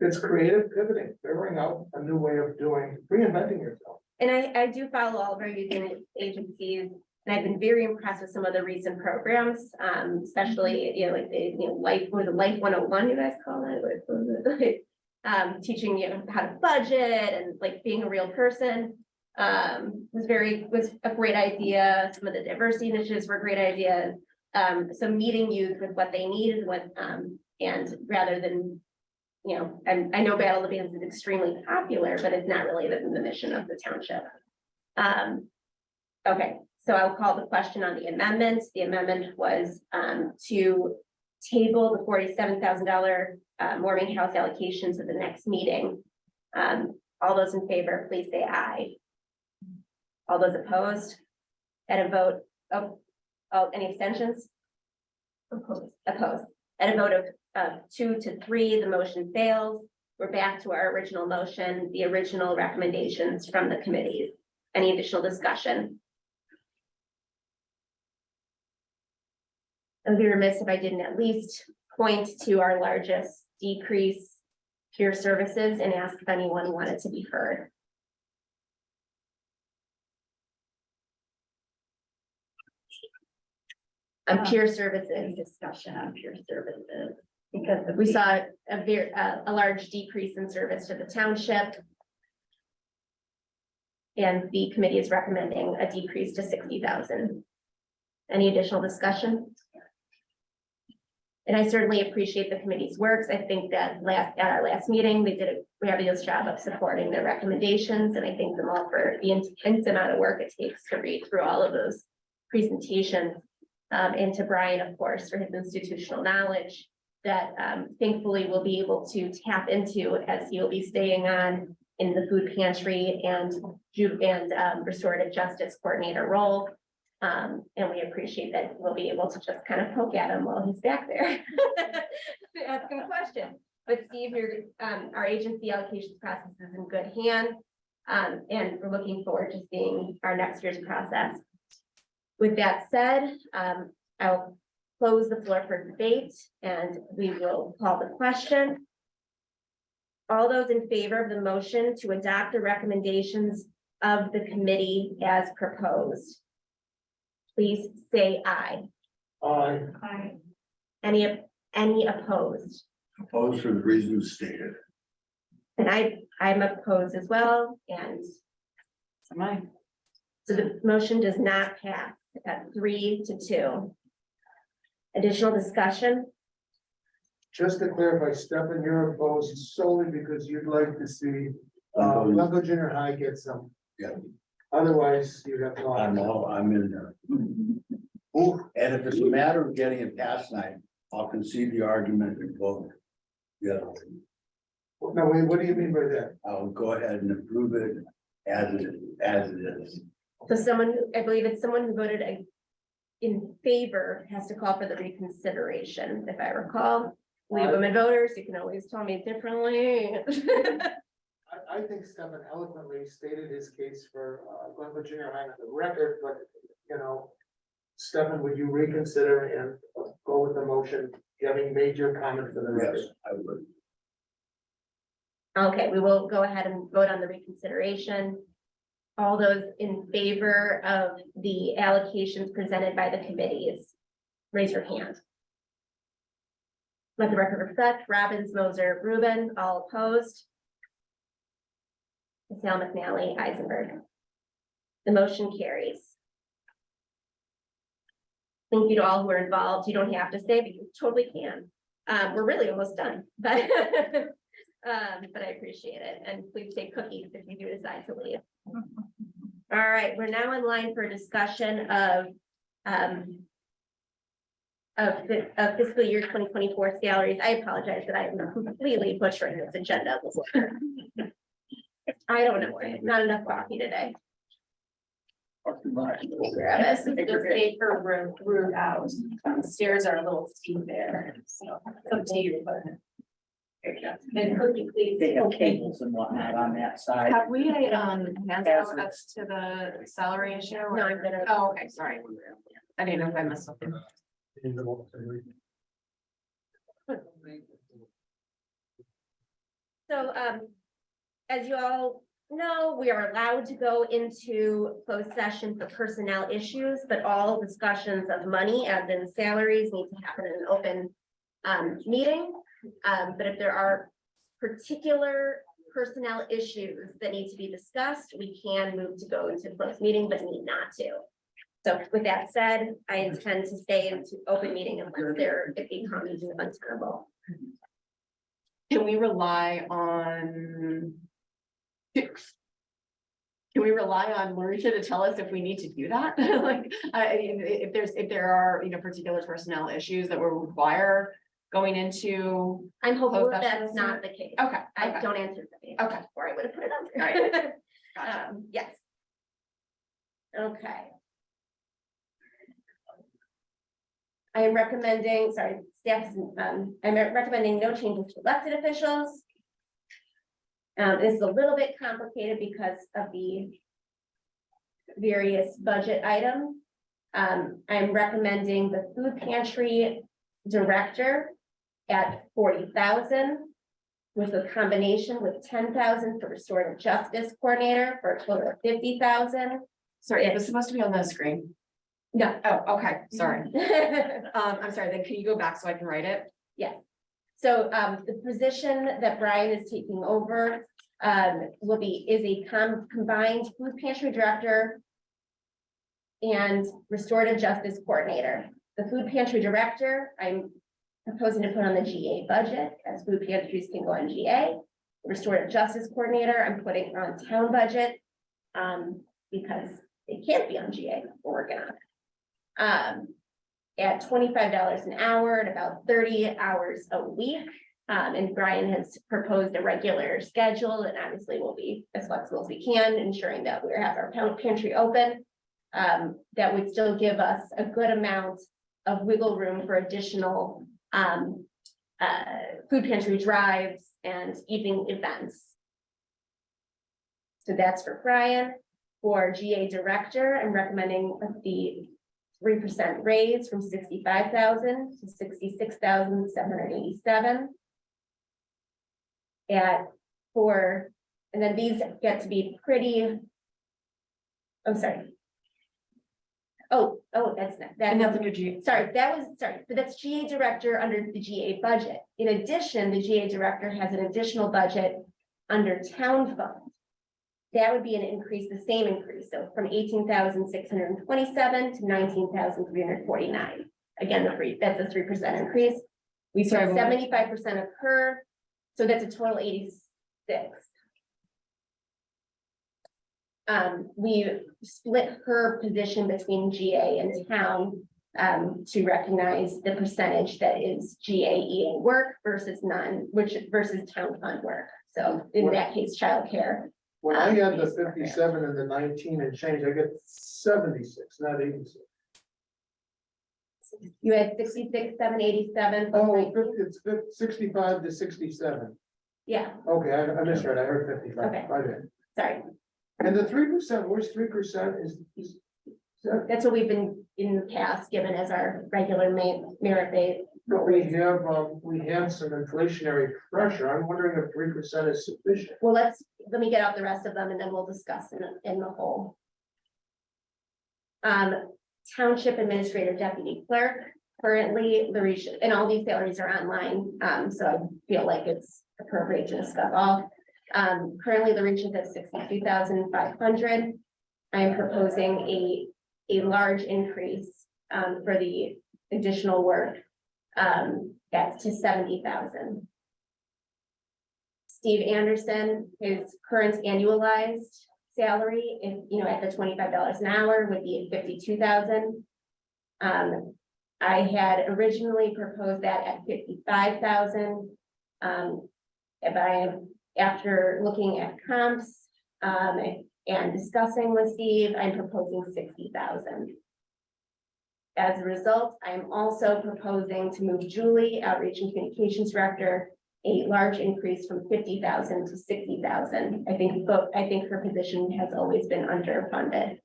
it's creative pivoting, figuring out a new way of doing, reinventing yourself. And I do follow all of our youth agencies, and I've been very impressed with some of the recent programs, especially, you know, like the, you know, Life 101, you guys call it, what was it? Teaching you how to budget and like being a real person. Was a great idea. Some of the diversity initiatives were great ideas. So meeting youth with what they need is what, and rather than, you know, and I know Battle of the Bands is extremely popular, but it's not really the mission of the township. Okay, so I'll call the question on the amendments. The amendment was to table the $47,000 warming house allocation to the next meeting. All those in favor, please say aye. All those opposed? At a vote of, any abstentions? Opposed. At a vote of 2 to 3, the motion fails. We're back to our original motion, the original recommendations from the committees. Any additional discussion? I'd be remiss if I didn't at least point to our largest decrease, peer services, and ask if anyone wanted to be heard. On peer services. Discussion on peer services. Because we saw a large decrease in service to the township. And the committee is recommending a decrease to 60,000. Any additional discussion? And I certainly appreciate the committee's works. I think that at our last meeting, we did a fabulous job of supporting their recommendations, and I thank them all for the intense amount of work it takes to read through all of those presentations. And to Brian, of course, for his institutional knowledge that thankfully we'll be able to tap into as he'll be staying on in the food pantry and restorative justice coordinator role. And we appreciate that we'll be able to just kind of poke at him while he's back there. Ask him questions. But Steve, our agency allocations process is in good hands. And we're looking forward to seeing our next year's process. With that said, I'll close the floor for debate and we will call the question. All those in favor of the motion to adopt the recommendations of the committee as proposed, please say aye. Aye. Any opposed? Opposed for the reasons stated. And I'm opposed as well, and so the motion does not pass at 3-2. Additional discussion? Just to clarify, Stefan, you're opposed solely because you'd like to see, Glencoe Junior High get some. Yeah. Otherwise, you'd have. I'm in there. Ooh, and if it's a matter of getting it passed tonight, I'll concede the argument and vote. Yeah, No, wait, what do you mean by that? I'll go ahead and approve it as it is. So I believe it's someone who voted in favor has to call for the reconsideration, if I recall. Leave women voters, you can always tell me differently. I think Stefan eloquently stated his case for Glencoe Junior High on the record, but, you know, Stefan, would you reconsider and go with the motion, having made your comment for the record? Yes, I would. Okay, we will go ahead and vote on the reconsideration. All those in favor of the allocations presented by the committees, raise your hand. Let the record reflect, Robbins, Moser, Rubin, all opposed. Sal McNally, Eisenberg. The motion carries. Thank you to all who are involved. You don't have to stay, but you totally can. We're really almost done, but I appreciate it. And please take cookies if you do decide to leave. All right, we're now in line for a discussion of fiscal year 2024 salaries. I apologize that I am completely butchering this agenda. I don't know why, not enough coffee today. This is the safer route out. Stairs are a little steep there, so it's up to you, but. There you go. And cookie, please. They have cables and whatnot on that side. Have we, hands out as to the salary issue? No, I'm gonna. Oh, okay, sorry. I didn't know if I missed something. So, as you all know, we are allowed to go into closed session for personnel issues, but all discussions of money, as in salaries, need to happen in an open meeting. But if there are particular personnel issues that need to be discussed, we can move to go into closed meeting, but need not to. So with that said, I intend to stay into open meeting unless it becomes untenable. Can we rely on? Can we rely on Marisha to tell us if we need to do that? Like, if there are, particular personnel issues that will require going into. I'm hopeful closed that session? that's not the case. Okay. I don't anticipate. Okay. Or I would have put it on All there. right. Gotcha. Yes. Okay. I am recommending, staff, I'm recommending no changes to elected officials. This is a little bit complicated because of the various budget items. I'm recommending the food pantry director at 40,000 with a combination with 10,000 for restorative justice coordinator for a total of 50,000. Sorry, it was supposed to be on the screen. No. Oh, okay, sorry. I'm sorry, then can you go back so I can write it? Yes. So the position that Brian is taking over is a combined food pantry director and restorative justice coordinator. The food pantry director, I'm proposing to put on the GA budget, as food pantries can go on GA. Restorative justice coordinator, I'm putting on town budget because it can't be on GA. We're working on it. At $25 an hour and about 30 hours a week. And Brian has proposed a regular schedule, and obviously we'll be as flexible as we can, ensuring that we have our pantry open. that would still give us a good amount of wiggle room for additional, food pantry drives and evening events. So that's for Brian. For GA director, I'm recommending the 3% raise from 65,000 to 66,787. And then these get to be pretty. Oh, sorry. Oh, that's not, And that's that's, under G. sorry, but that's GA director under the GA budget. In addition, the GA director has an additional budget under town fund. That would be an increase, the same increase, so from 18,627 to 19,349. Again, that's a 3% increase. We Sorry, took what- 75% of her, so that's a total 86. We split her position between GA and town to recognize the percentage that is GAE work versus versus town fund work. So in that case, childcare. When I had the 57 and the 19 and change, I get 76, not 86. You had 66,787. Oh, it's 65 to 67. Yeah, Okay, I misread. I heard 55. Okay. I did. sorry. And the 3%, where's 3% is that? That's what we've been in the past given as our regular merit base. But we have some inflationary pressure. I'm wondering if 3% is sufficient. Well, let me get out the rest of them and then we'll discuss in the whole. Township administrator deputy clerk, currently Larisha, and all these salaries are online, so I feel like it's appropriate to discuss all. Currently Larisha's at 62,500. I'm proposing a large increase for the additional work. That's to 70,000. Steve Anderson, his current annualized salary, if at the $25 an hour would be at 52,000. I had originally proposed that at 55,000. But after looking at comps and discussing with Steve, I'm proposing 60,000. As a result, I'm also proposing to move Julie, Outreach and Communications Director, a large increase from 50,000 to 60,000. I think her position has always been underfunded.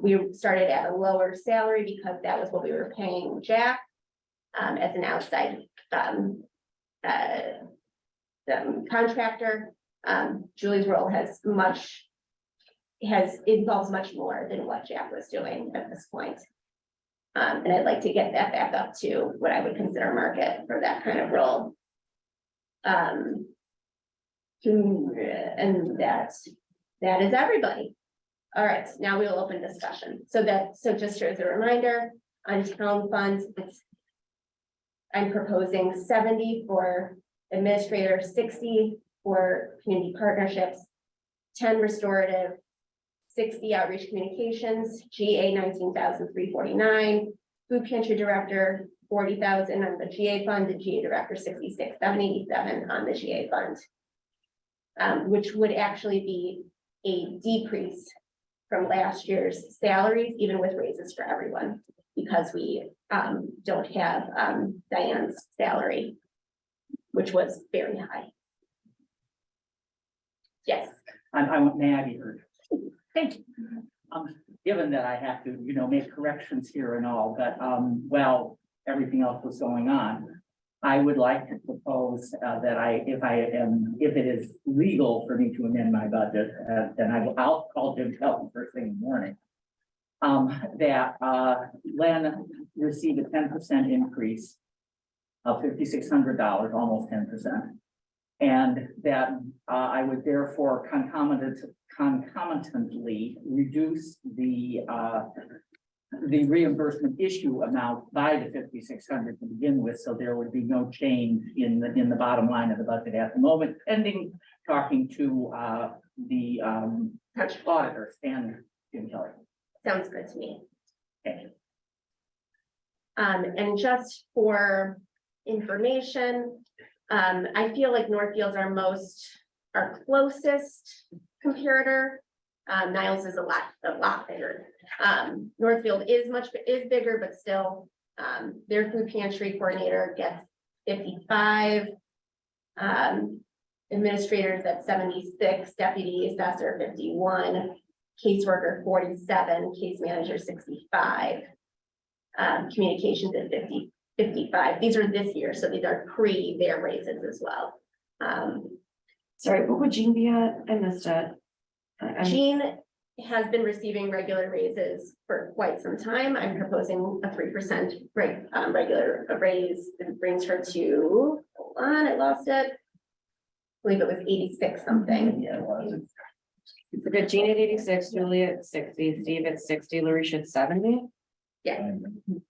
We started at a lower salary because that was what we were paying Jack as an outside contractor. Julie's role involves much more than what Jack was doing at this point. And I'd like to get that back up to what I would consider market for that kind of role. And that is everybody. All right, now we'll open discussion. So just as a reminder, on town funds, I'm proposing 70 for administrator, 60 for community partnerships, 10 restorative, 60 outreach communications, GA 19,349, food pantry director, 40,000 on the GA fund, the GA director 66,787 on the GA fund. Which would actually be a decrease from last year's salaries, even with raises for everyone, because we don't have Diane's salary, which was very high. Yes. I want Maddie. Thank you. Given that I have to, make corrections here and all, but while everything else was going on, I would like to propose that if it is legal for me to amend my budget, then I'll call Jim Kelton first thing in the morning. That Len received a 10% increase of $5,600, almost 10%. And that I would therefore concomitantly reduce the reimbursement issue amount by the $5,600 to begin with, so there would be no change in the bottom line of the budget at the moment, pending talking to the auditor, Stan Jim Kelly. Sounds good to me. Okay. And just for information, I feel like Northfield's our closest comparator. Niles is a lot bigger. Northfield is bigger, but still, their food pantry coordinator gets 55. Administrators at 76, deputy assessor 51, caseworker 47, case manager 65. Communications at 55. These are this year, so these are pre their raises as well. Sorry, what would Jean be at? I missed it. Jean has been receiving regular raises for quite some time. I'm proposing a 3% regular raise that brings her to, hold on, I lost it. I believe it was 86 something. Yeah, it was. So good, Jean at 86, Julie at 60, Steve at 60, Larisha at 70, Yeah,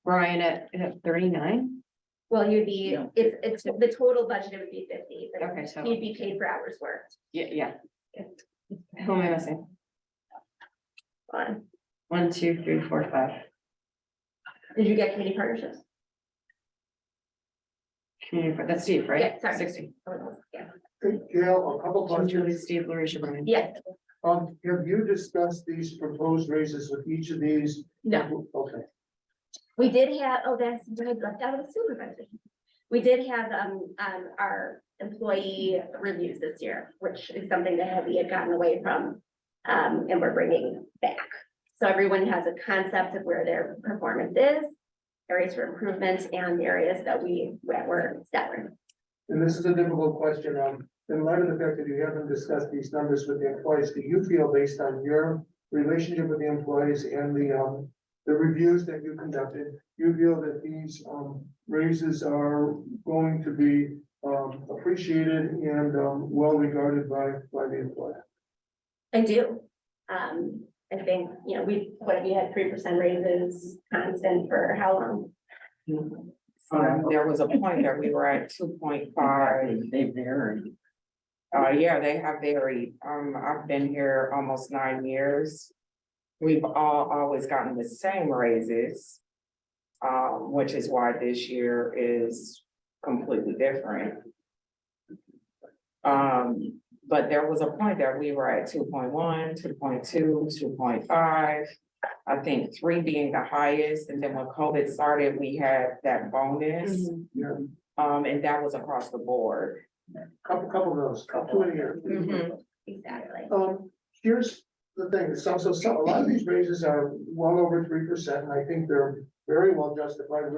Brian at 39. well, you'd be, it's the total budget, it would be 50, but Okay, so you'd be paid for hours worked. yeah. Who am I missing? Fine. 1, 2, 3, 4, 5. Did you get community partnerships? That's Steve, right? Yeah, sorry. 60. Yeah. Hey, Gail, a couple Jean, Julie, questions. Steve, Larisha, Brian. Yes, Have you discussed these proposed raises with each of these? no. Okay. We did have, oh, that's, I left out of the supervisor. We did have, our employee reviews this year, which is something that we had gotten away from, and we're bringing back. So everyone has a concept of where their performance is, areas for improvement, and areas that we're stellar. And this is a difficult question. In light of the fact that you haven't discussed these numbers with the employees, do you feel based on your relationship with the employees and the reviews that you conducted, you feel that these raises are going to be appreciated and well regarded by the employer? I do. I think, you know, we had 3% raises constant for how long? There was a point that we were at 2.5. They vary. Yeah, they have varied. I've been here almost 9 years. We've always gotten the same raises, which is why this year is completely different. But there was a point that we were at 2.1, 2.2, 2.5. I think 3 being the highest, and then when COVID started, we had that bonus. Yeah. And that was across the board. Couple of those, couple of years. Exactly. Here's the thing, so a lot of these raises are well over 3%, and I think they're very well justified.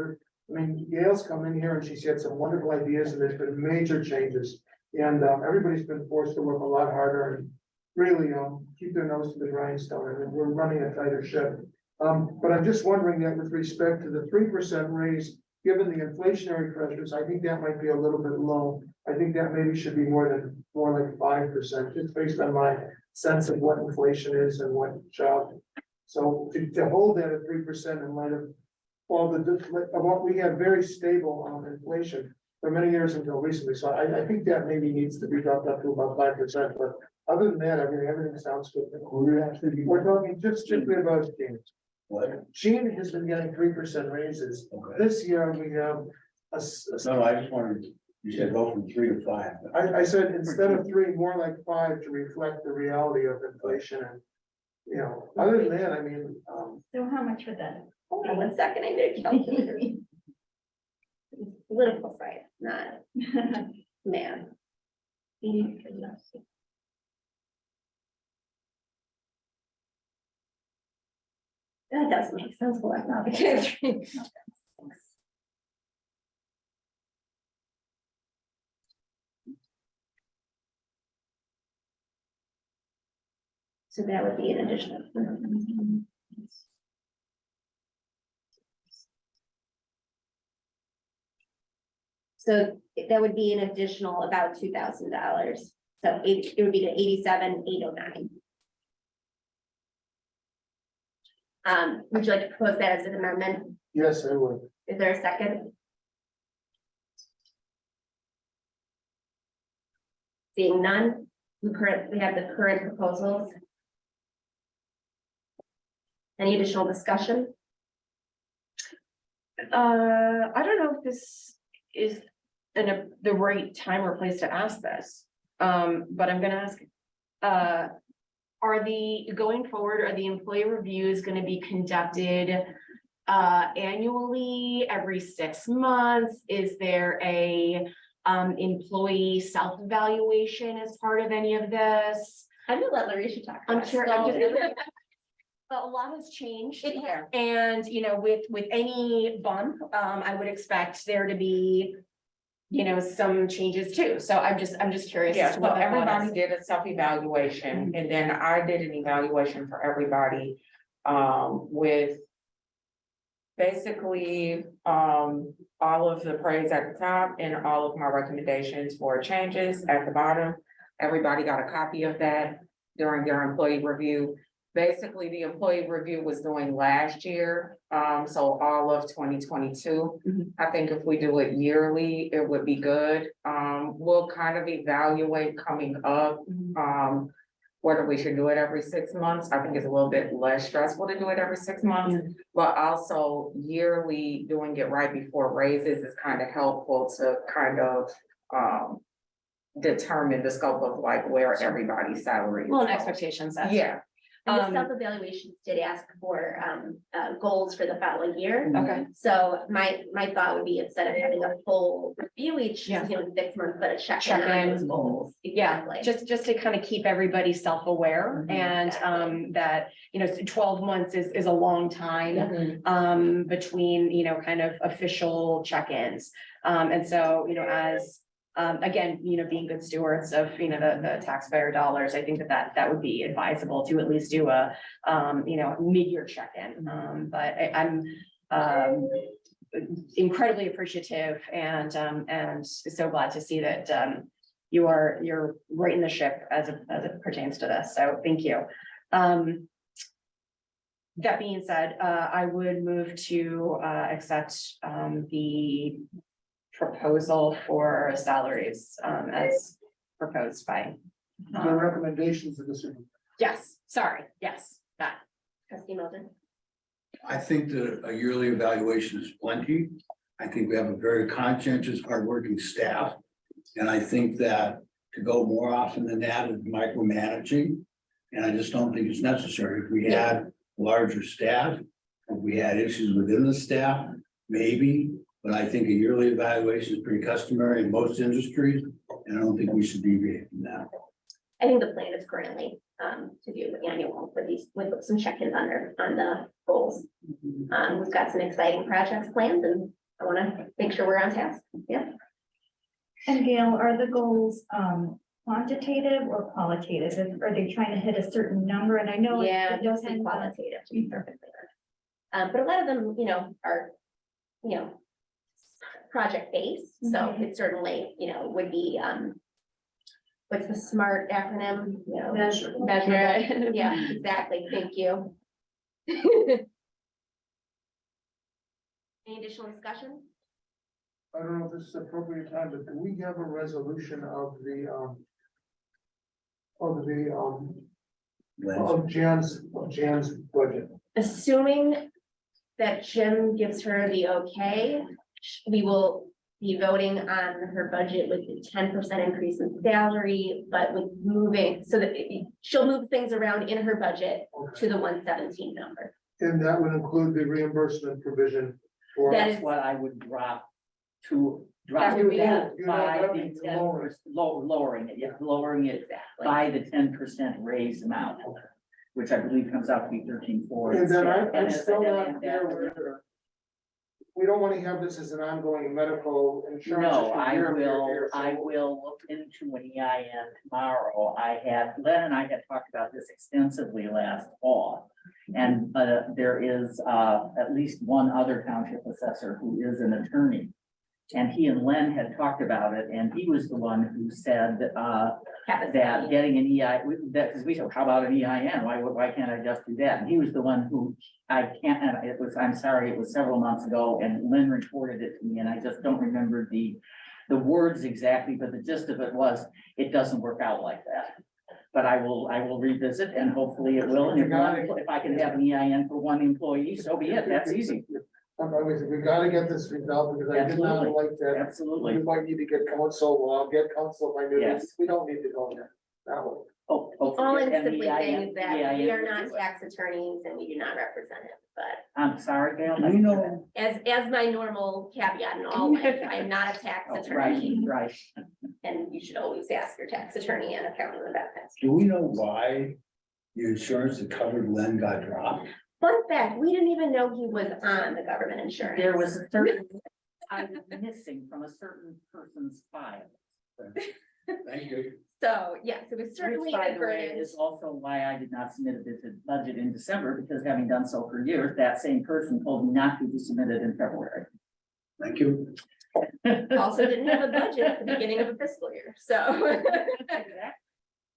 Gail's come in here and she's had some wonderful ideas, and there's been major changes. And everybody's been forced to work a lot harder and really keep their nose to the grindstone, and we're running a tighter ship. But I'm just wondering that with respect to the 3% raise, given the inflationary pressures, I think that might be a little bit low. I think that maybe should be more like 5%, just based on my sense of what inflation is and what job. So to hold that at 3% in light of what we had very stable inflation for many years until recently. So I think that maybe needs to be dropped up to about 5%. But other than that, everything sounds good. We're talking just strictly about Jean. What? Jean has been getting 3% raises. Okay. This year we have No, I just wondered, you said go from 3 to 5. I said instead of 3, more like 5 to reflect the reality of inflation and, other than that, So how much for that? Hold on 1 second, I need a calculator. Political side, not man. That doesn't make sense. What I'm not. So that would be an additional. So that would be an additional about $2,000. So it would be to 87,809. Would you like to propose that as an amendment? yes, I would. Is there a second? Seeing none, we have the current proposals. Any additional discussion? I don't know if this is the right time or place to ask this, but I'm gonna ask. going forward, are the employee reviews gonna be conducted annually, every 6 months? Is there a employee self-evaluation as part of any of this? I know that Larry should talk. I'm sure, So- but a lot has changed. It has. And, you know, with any bump, I would expect there to be, you know, some changes too. So I'm just curious. Yeah, as to so what the thought everybody is. did a self-evaluation, and then I did an evaluation for everybody, with basically, all of the praise at the top and all of my recommendations for changes at the bottom. Everybody got a copy of that during their employee review. Basically, the employee review was doing last year, so all of 2022. Mhm. I think if we do it yearly, it would be good. We'll kind of evaluate coming up, whether we should do it every 6 months. I think it's a little bit less stressful to do it every 6 months. But also yearly, doing it right before raises is kind of helpful to kind of, determine the scope of like where everybody's salary is. Well, and going. expectations. that's- Yeah, And the Um, self-evaluations did ask for goals for the following year. Okay. So my thought would be instead of having a full review each, Yeah. 6 months, but a check-in Check-in. on those goals. Yeah, Exactly. just to kind of keep everybody self-aware and Exactly. that, you know, 12 months is a long time. Between, you know, kind of official check-ins. And so, you know, as, again, you know, being good stewards of, you know, the taxpayer dollars, I think that would be advisable to at least do a, you know, mid-year check-in. But I'm, incredibly appreciative and so glad to see that, you're right in the ship as it pertains to this. So thank you. That being said, I would move to accept the proposal for salaries as proposed by. The recommendations of the supervisor. Yes, sorry, yes, that. Trustee Milton. I think that a yearly evaluation is plenty. I think we have a very conscientious, hardworking staff. And I think that to go more often than that is micromanaging. And I just don't think it's necessary. If we had larger staff, if we had issues within the staff, maybe. But I think a yearly evaluation is pretty customary in most industries, and I don't think we should deviate from that. I think the plan is currently to do the annual for these, with some check-ins on the goals. We've got some exciting projects planned and I want to make sure we're on task. Yeah. And Gail, are the goals quantitative or qualitative? Are they trying to hit a certain number? And I know. Yeah, it mostly depends on- qualitative, to be perfectly honest. But a lot of them, you know, are, you know, project based, so it certainly, you know, would be, what's the SMART acronym? You know, Measurable. Measurable, yeah, exactly, thank you. Any additional discussion? I don't know if this is appropriate time, but do we have a resolution of Jan's budget? Assuming that Jim gives her the okay, we will be voting on her budget with the 10% increase in salary, but with moving, so that she'll move things around in her budget to the 117 number. And that would include the reimbursement provision for. That That's is- what I would drop to, That would be- that You know, by that the means 10%, lowering it, yeah, lowering it Exactly. by the 10% raise amount, which I believe comes out to be 13,400. And then I'm And still and not clear whether. We don't want to have this as an ongoing medical insurance. No, issue I year after will, year, so- I will look into an EIN tomorrow. Len and I had talked about this extensively last fall. And, there is, at least one other township assessor who is an attorney. And he and Len had talked about it, and he was the one who said, that getting an EIN, because we said, how about an EIN? Why can't I just do that? And he was the one who, I can't, and I'm sorry, it was several months ago, and Lynn reported it to me, and I just don't remember the words exactly, but the gist of it was, it doesn't work out like that. But I will revisit, and hopefully it will, and if I can have an EIN for one employee, so be it, that's easy. We gotta get this resolved because I did not Absolutely. like that. Absolutely. We might need to get counsel, well, I'll get counsel if I do Yes. this, we don't need to go there that way. Oh, All I'm and simply the saying is that EIN we are would not do it. tax attorneys and we do not represent him, but I'm sorry, Gail. Do we know, as my normal caveat in all life, I'm not a tax Oh, attorney. right. And you should always ask your tax attorney and accountant about that. do we know why the insurance that covered Len got dropped? Fun fact, we didn't even know he was on the government insurance. There was a certain, I'm missing from a certain person's file. Thank you. So, yes, it was certainly Which, by the way, inadvertent. is also why I did not submit a budget in December, because having done so for years, that same person told me not to submit it in February. Thank you. Also didn't have a budget at the beginning of a fiscal year, so.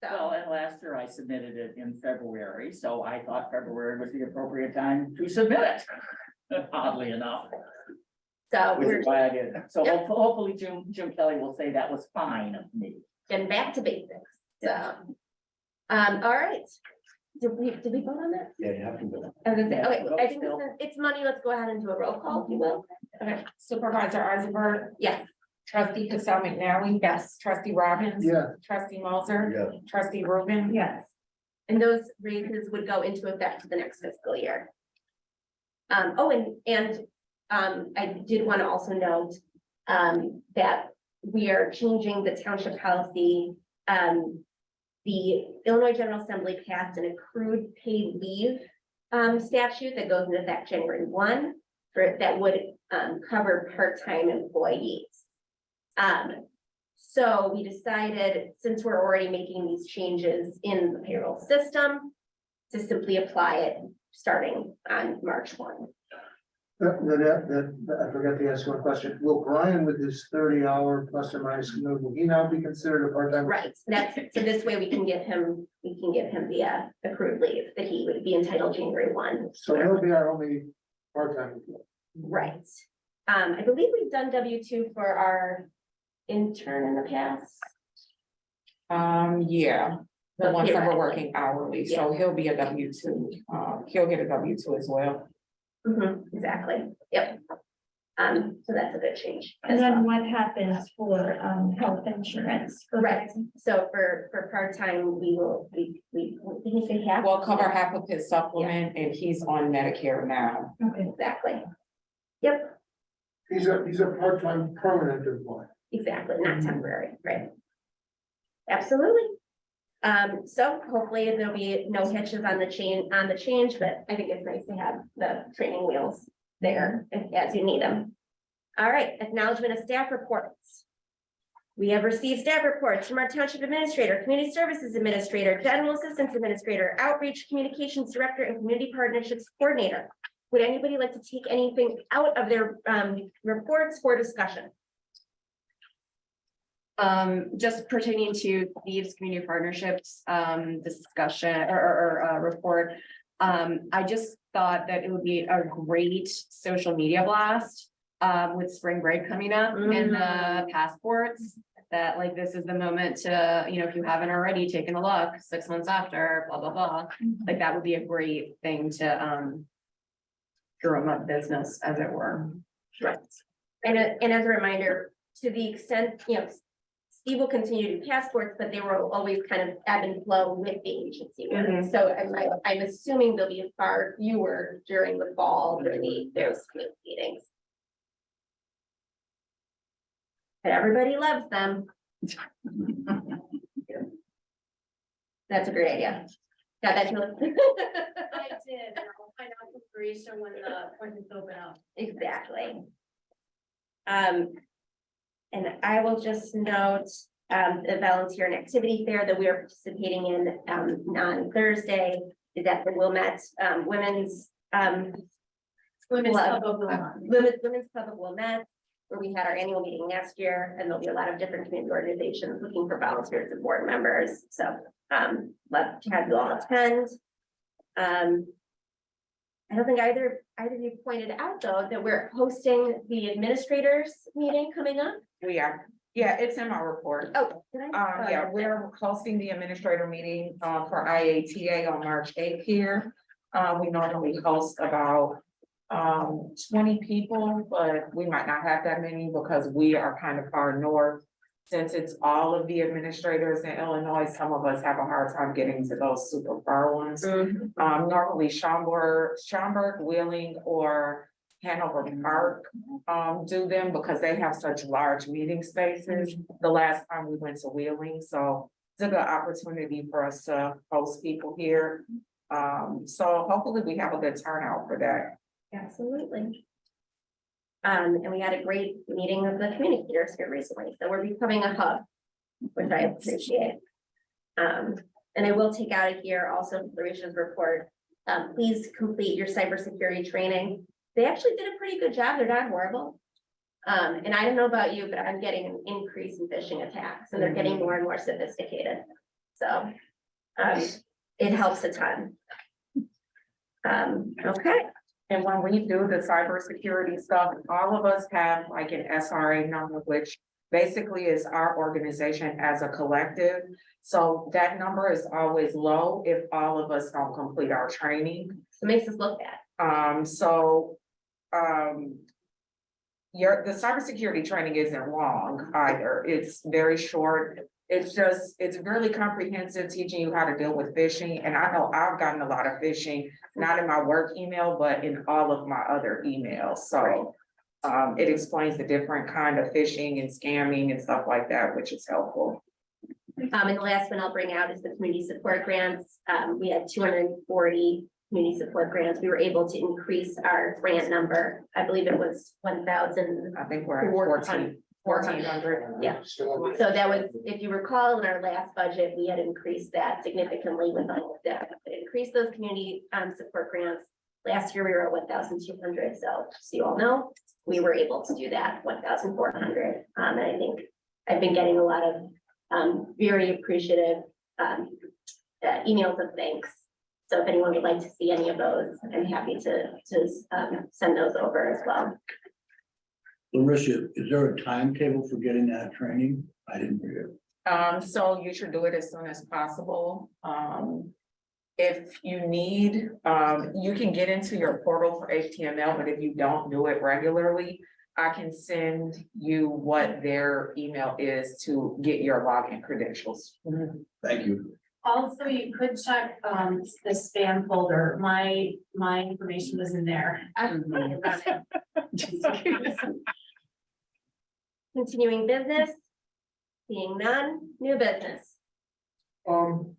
Well, and last year I submitted it in February, so I thought February was the appropriate time to submit it, oddly enough. So Which we're is why I did it. So Yep. hopefully Jim Kelly will say that was fine of me. getting back to basics, so. All right. Did we vote on that? Yeah, you have to go. I was gonna say, Yeah, okay, vote I think still. it's money, let's go ahead and do a roll call, if you will. Okay, Supervisor Eisenberg, Yes. trustee Cassell McNally. Yes. Trustee Robbins. Yeah. Trustee Moser. Yeah. Trustee Rubin. Yes. And those raises would go into effect for the next fiscal year. I did want to also note, that we are changing the township policy. The Illinois General Assembly passed an accrued paid leave, statute that goes into effect January 1 that would, cover part-time employees. So we decided, since we're already making these changes in the payroll system, to simply apply it starting on March 1. I forgot to ask one question. Will Brian with his 30-hour plus or minus, will he now be considered a part-time? Right, so this way we can give him the accrued leave that he would be entitled January 1. So he'll be our only part-time. Right. I believe we've done W-2 for our intern in the past. Yeah, the So ones that were theoretically. working hourly, so he'll be a W-2, he'll get a W-2 as well. Exactly, yep. So that's a good change. And then what happens for health insurance? Right, so for part-time, we didn't you say half? We'll cover half of his supplement and he's on Medicare now. Okay. Exactly. Yep, He's a part-time permanent employee. exactly, not temporary, right? Absolutely. So hopefully there'll be no hitches on the change, but I think it's nice to have the training wheels there as you need them. All right, acknowledgement of staff reports. We have received staff reports from our township administrator, community services administrator, general assistance administrator, outreach communications director, and community partnerships coordinator. Would anybody like to take anything out of their reports for discussion? Just pertaining to Steve's community partnerships, discussion or report. I just thought that it would be a great social media blast, with spring break coming up and the passports. That like, this is the moment to, if you haven't already taken a look 6 months after, blah, blah, blah. Like, that would be a great thing to, drum up business, as it were. Right. And as a reminder, to the extent, Steve will continue to do passports, but they will always kind of ebb and flow with the agency. So I'm assuming there'll be far fewer during the fall, during those meetings. But everybody loves them. That's a great idea. Got that? Julie? I did, I'll find out information when it's open up. Exactly. And I will just note, the volunteer and activity fair that we are participating in, on Thursday is at the Wilmette, Women's Club of Wilmette, where we had our annual meeting last year, and there'll be a lot of different community organizations looking for volunteers and board members, so, love to have you all attend. I don't think either of you pointed out, though, that we're hosting the administrators meeting coming up. We are, yeah, it's in my report. Oh, did I? Yeah, we're hosting the administrator meeting, for IATA on March 8th here. We normally host about, 20 people, but we might not have that many because we are kind of far north. since it's all of the administrators in Illinois, some of us have a hard time getting to those super far ones. Normally Schaumburg, Wheeling, or Hanover Park, do them because they have such large meeting spaces. The last time we went to Wheeling, so it's a good opportunity for us to host people here. So hopefully we have a good turnout for that. Absolutely. And we had a great meeting of the communicators here recently, so we're becoming a hub, which I appreciate. And I will take out of here also Larisha's report. Please complete your cybersecurity training. They actually did a pretty good job. They're not horrible. And I don't know about you, but I'm getting an increase in phishing attacks, and they're getting more and more sophisticated. So it helps a ton. Okay. And when we do the cybersecurity stuff, all of us have like an SRA number, which basically is our organization as a collective. So that number is always low if all of us don't complete our training. It makes us look bad. The cybersecurity training isn't long either. It's very short. It's really comprehensive, teaching you how to deal with phishing. And I know I've gotten a lot of phishing, not in my work email, but in all of my other emails. So it explains the different kind of phishing and scamming and stuff like that, which is helpful. And the last one I'll bring out is the community support grants. We had 240 community support grants. We were able to increase our grant number. I believe it was 1,000. I think we're at 1,400. Yeah. So that was, if you recall, in our last budget, we had increased that significantly with all of that. Increase those community support grants. Last year, we were at 1,200. So you all know, we were able to do that 1,400. And I think I've been getting a lot of very appreciative emails of thanks. So if anyone would like to see any of those, I'm happy to send those over as well. Larisha, is there a timetable for getting that training? I didn't hear it. So you should do it as soon as possible. If you need, you can get into your portal for HTML, but if you don't do it regularly, I can send you what their email is to get your login credentials. Thank you. Also, you could check the spam folder. My information was in there. Continuing business, seeing none, new business. You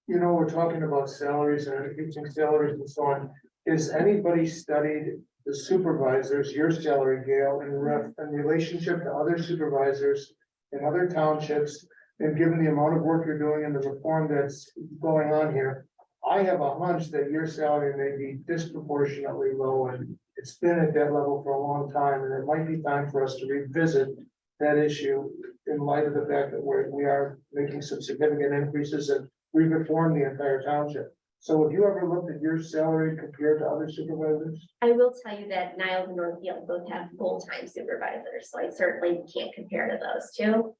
know, we're talking about salaries and increasing salaries and so on. Is anybody studied the supervisors, your salary, Gail, in relationship to other supervisors in other townships? And given the amount of work you're doing and the reform that's going on here, I have a hunch that your salary may be disproportionately low, and it's been at that level for a long time, and it might be time for us to revisit that issue in light of the fact that we are making some significant increases and we've reformed the entire township. So have you ever looked at your salary compared to other supervisors? I will tell you that Niles and Northfield both have full-time supervisors, so I certainly can't compare to those two.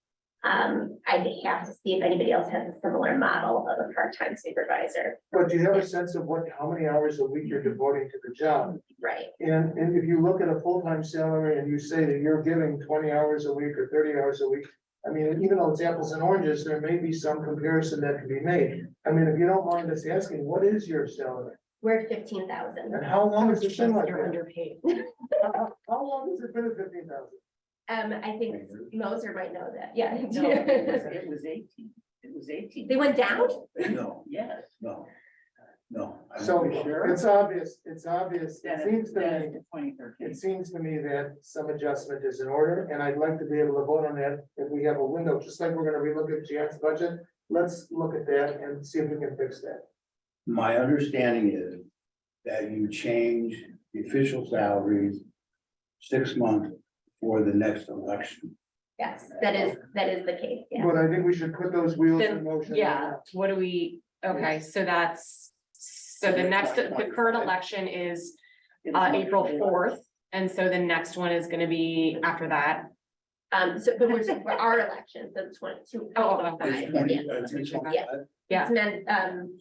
I'd have to see if anybody else has a similar model of a part-time supervisor. But do you have a sense of how many hours a week you're devoting to the job? Right. And if you look at a full-time salary and you say that you're giving 20 hours a week or 30 hours a week, I mean, even though it's apples and oranges, there may be some comparison that can be made. I mean, if you don't mind us asking, what is your salary? We're at 15,000. And how long has it been like You're that? underpaid. How long has it been at 15,000? I think Moser might know that, yeah. No, it was 18. It was 18. They went down? No, Yes. no. So sure? it's obvious, it That seems is to me, 2013. it seems to me that some adjustment is in order, and I'd like to be able to vote on that if we have a window, just like we're gonna relook at Jan's budget. Let's look at that and see if we can fix that. My understanding is that you change the official salaries 6 months for the next election. Yes, that is the case, yeah. But I think we should put those wheels Then, in motion. Yeah, what do we, okay, so the current election is April 4th. And so the next one is gonna be after that. But we're for our election, so it's 22. Yeah. It's meant,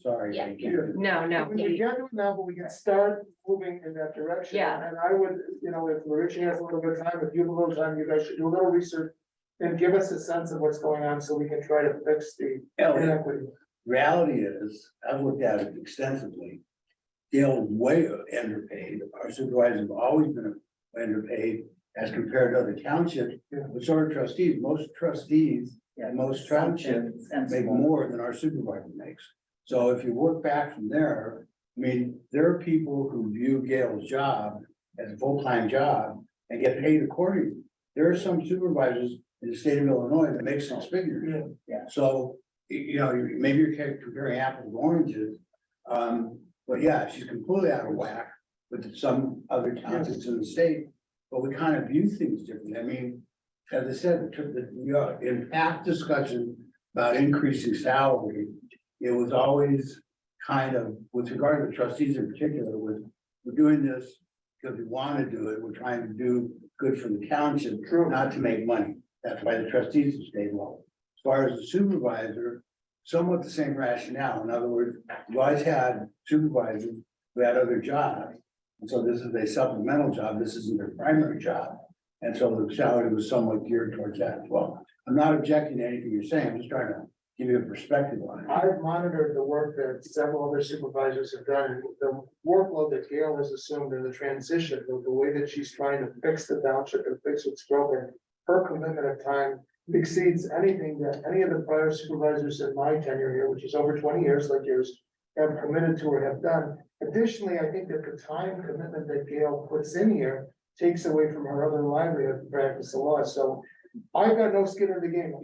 Sorry. Yeah. thank you. No, We can't do it now, but we can start moving in that direction. Yeah. And I would, if Larisha has a little bit of time, if you have a little time, you guys should do a little research and give us a sense of what's going on so we can try to fix the inequity. Reality is, I've looked at it extensively. Gail is way underpaid. Our supervisors have always been underpaid as compared to other townships. But so are trustees. Most trustees and most townships make more than our supervisor makes. So if you work back from there, I mean, there are people who view Gail's job as a full-time job and get paid accordingly. There are some supervisors in the state of Illinois that make 6 figures. So, you know, maybe you're comparing apples to oranges. But yeah, she's completely out of whack with some other townships in the state, but we kind of view things differently. I mean, as I said, in past discussion about increasing salary, it was always kind of, with regard to the trustees in particular, was, we're doing this because we want to do it. We're trying to do good for the township, not to make money. That's why the trustees have stayed low. As far as the supervisor, somewhat the same rationale. In other words, you always had supervisors who had other jobs. And so this is a supplemental job. This isn't their primary job. And so the salary was somewhat geared towards that as well. I'm not objecting to anything you're saying. I'm just trying to give you a perspective on it. I've monitored the work that several other supervisors have done, the workload that Gail has assumed in the transition, the way that she's trying to fix the township and fix what's broken. Her commitment of time exceeds anything that any of the prior supervisors in my tenure here, which is over 20 years like yours, have committed to or have done. Additionally, I think that the time commitment that Gail puts in here takes away from her other livelihood to practice the law. So I've got no skin in the game.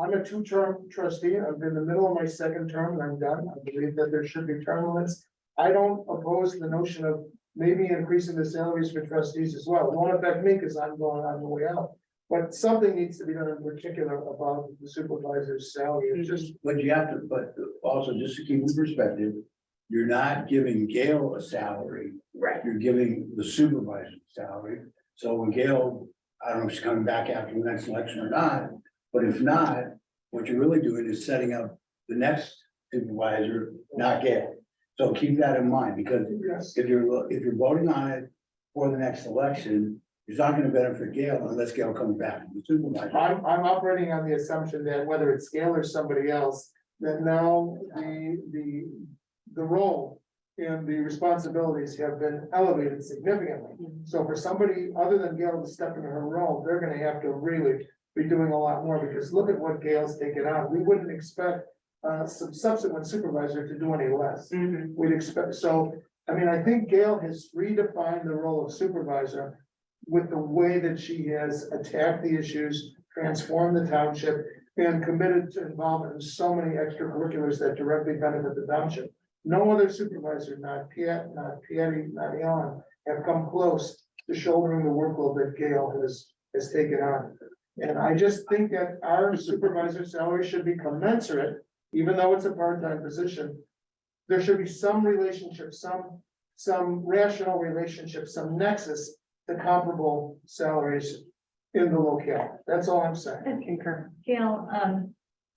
I'm a 2-term trustee. I'm in the middle of my 2nd term and I'm done. I believe that there should be term limits. I don't oppose the notion of maybe increasing the salaries for trustees as well. It won't affect me because I'm going on the way out. But something needs to be done in particular about the supervisor's salary. It's just, But you have to, but also just to keep in perspective, you're not giving Gail a salary. Right. You're giving the supervisor a salary. So when Gail, I don't know if she's coming back after the next election or not, but if not, what you're really doing is setting up the next supervisor, not Gail. So keep that in mind, because yes. if you're voting on it for the next election, it's not gonna benefit Gail unless Gail comes back to the supervisor. I'm operating on the assumption that whether it's Gail or somebody else, that now the role and the responsibilities have been elevated significantly. So for somebody other than Gail to step into her role, they're gonna have to really be doing a lot more, because look at what Gail's taken on. We wouldn't expect some subsequent supervisor to do any less. We'd expect, so, I mean, I think Gail has redefined the role of supervisor with the way that she has attacked the issues, transformed the township, and committed to involvement in so many extracurriculars that directly benefit the township. No other supervisor, not Piet, not Piety, not Ellen, have come close to shouldering the workload that Gail has taken on. And I just think that our supervisor salary should be commensurate, even though it's a part-time position. There should be some relationship, some rational relationship, some nexus to comparable salaries in the locale. That's all I'm saying. I concur. Gail,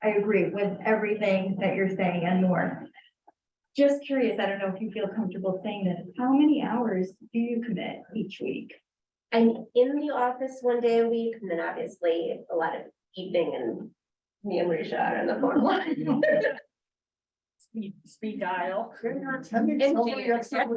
I agree with everything that you're saying and more. Just curious, I don't know if you feel comfortable saying this, how many hours do you commit each week? I'm in the office one day a week, and then obviously a lot of evening, and me and Risha are on the phone line. Speed dial. You're attending And so many extra.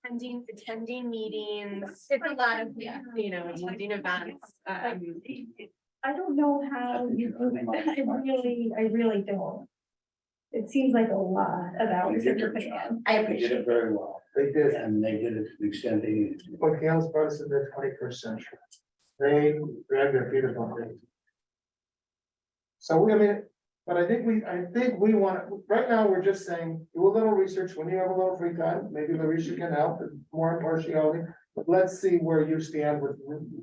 Attending meetings, It's a lot of, yeah. attending events. I don't know how you do it. I really don't. It seems like a lot of hours that you're putting in. I They did appreciate it it. very well. They did. And they did it to the extent they needed to. But Gail's brought us in the 21st century. They drag their feet upon it. So I mean, but I think we want, right now, we're just saying, do a little research when you have a little free time, maybe Larisha can help and more impartiality. But let's see where you stand with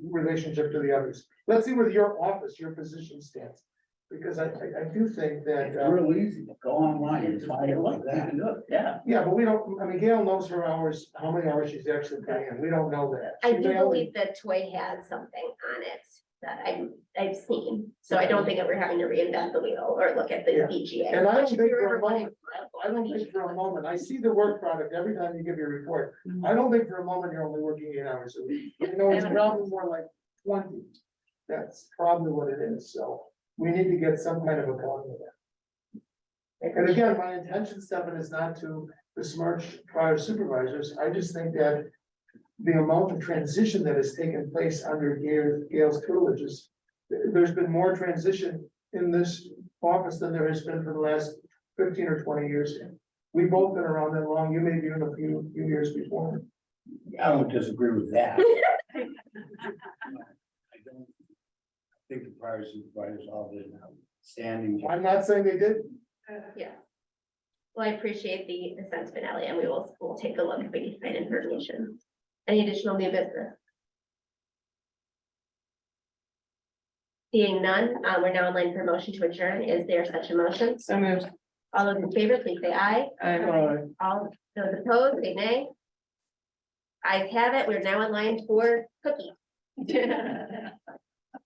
relationship to the others. Let's see where your office, your position stands. Because I do think that. It's real easy. Go online and find it like that. Yeah. Yeah, but we don't, I mean, Gail knows her hours, how many hours she's actually putting in. We don't know that. I She do may only- believe that Toy has something on it that I've seen, so I don't think that we're having to reinvent the wheel or look at the Yeah. BGA. And I don't which if think you for ever a wanna- moment, I don't think for a moment, I see the work product every time you give your report. I don't think for a moment you're only working 8 hours a week. You know, it's probably more like 20. That's probably what it is, so we need to get some kind of accounting of that. And again, my intention, Stefan, is not to besmirch prior supervisors, I just think that the amount of transition that has taken place under Gail's privileges, there's been more transition in this office than there has been for the last 15 or 20 years. We've both been around that long, you may be in a few years before. I don't disagree with that. I don't think the prior supervisors all did an outstanding job. I'm not saying they did. Yeah. Well, I appreciate the sentiment, Ellie, and we'll take a look if we can find information. Any additional new business? Seeing none, we're now in line for motion to adjourn. Is there such a motion? So moved. All those in favor, please say aye. All those opposed, say nay. Ayes have it. We're now in line for cookies.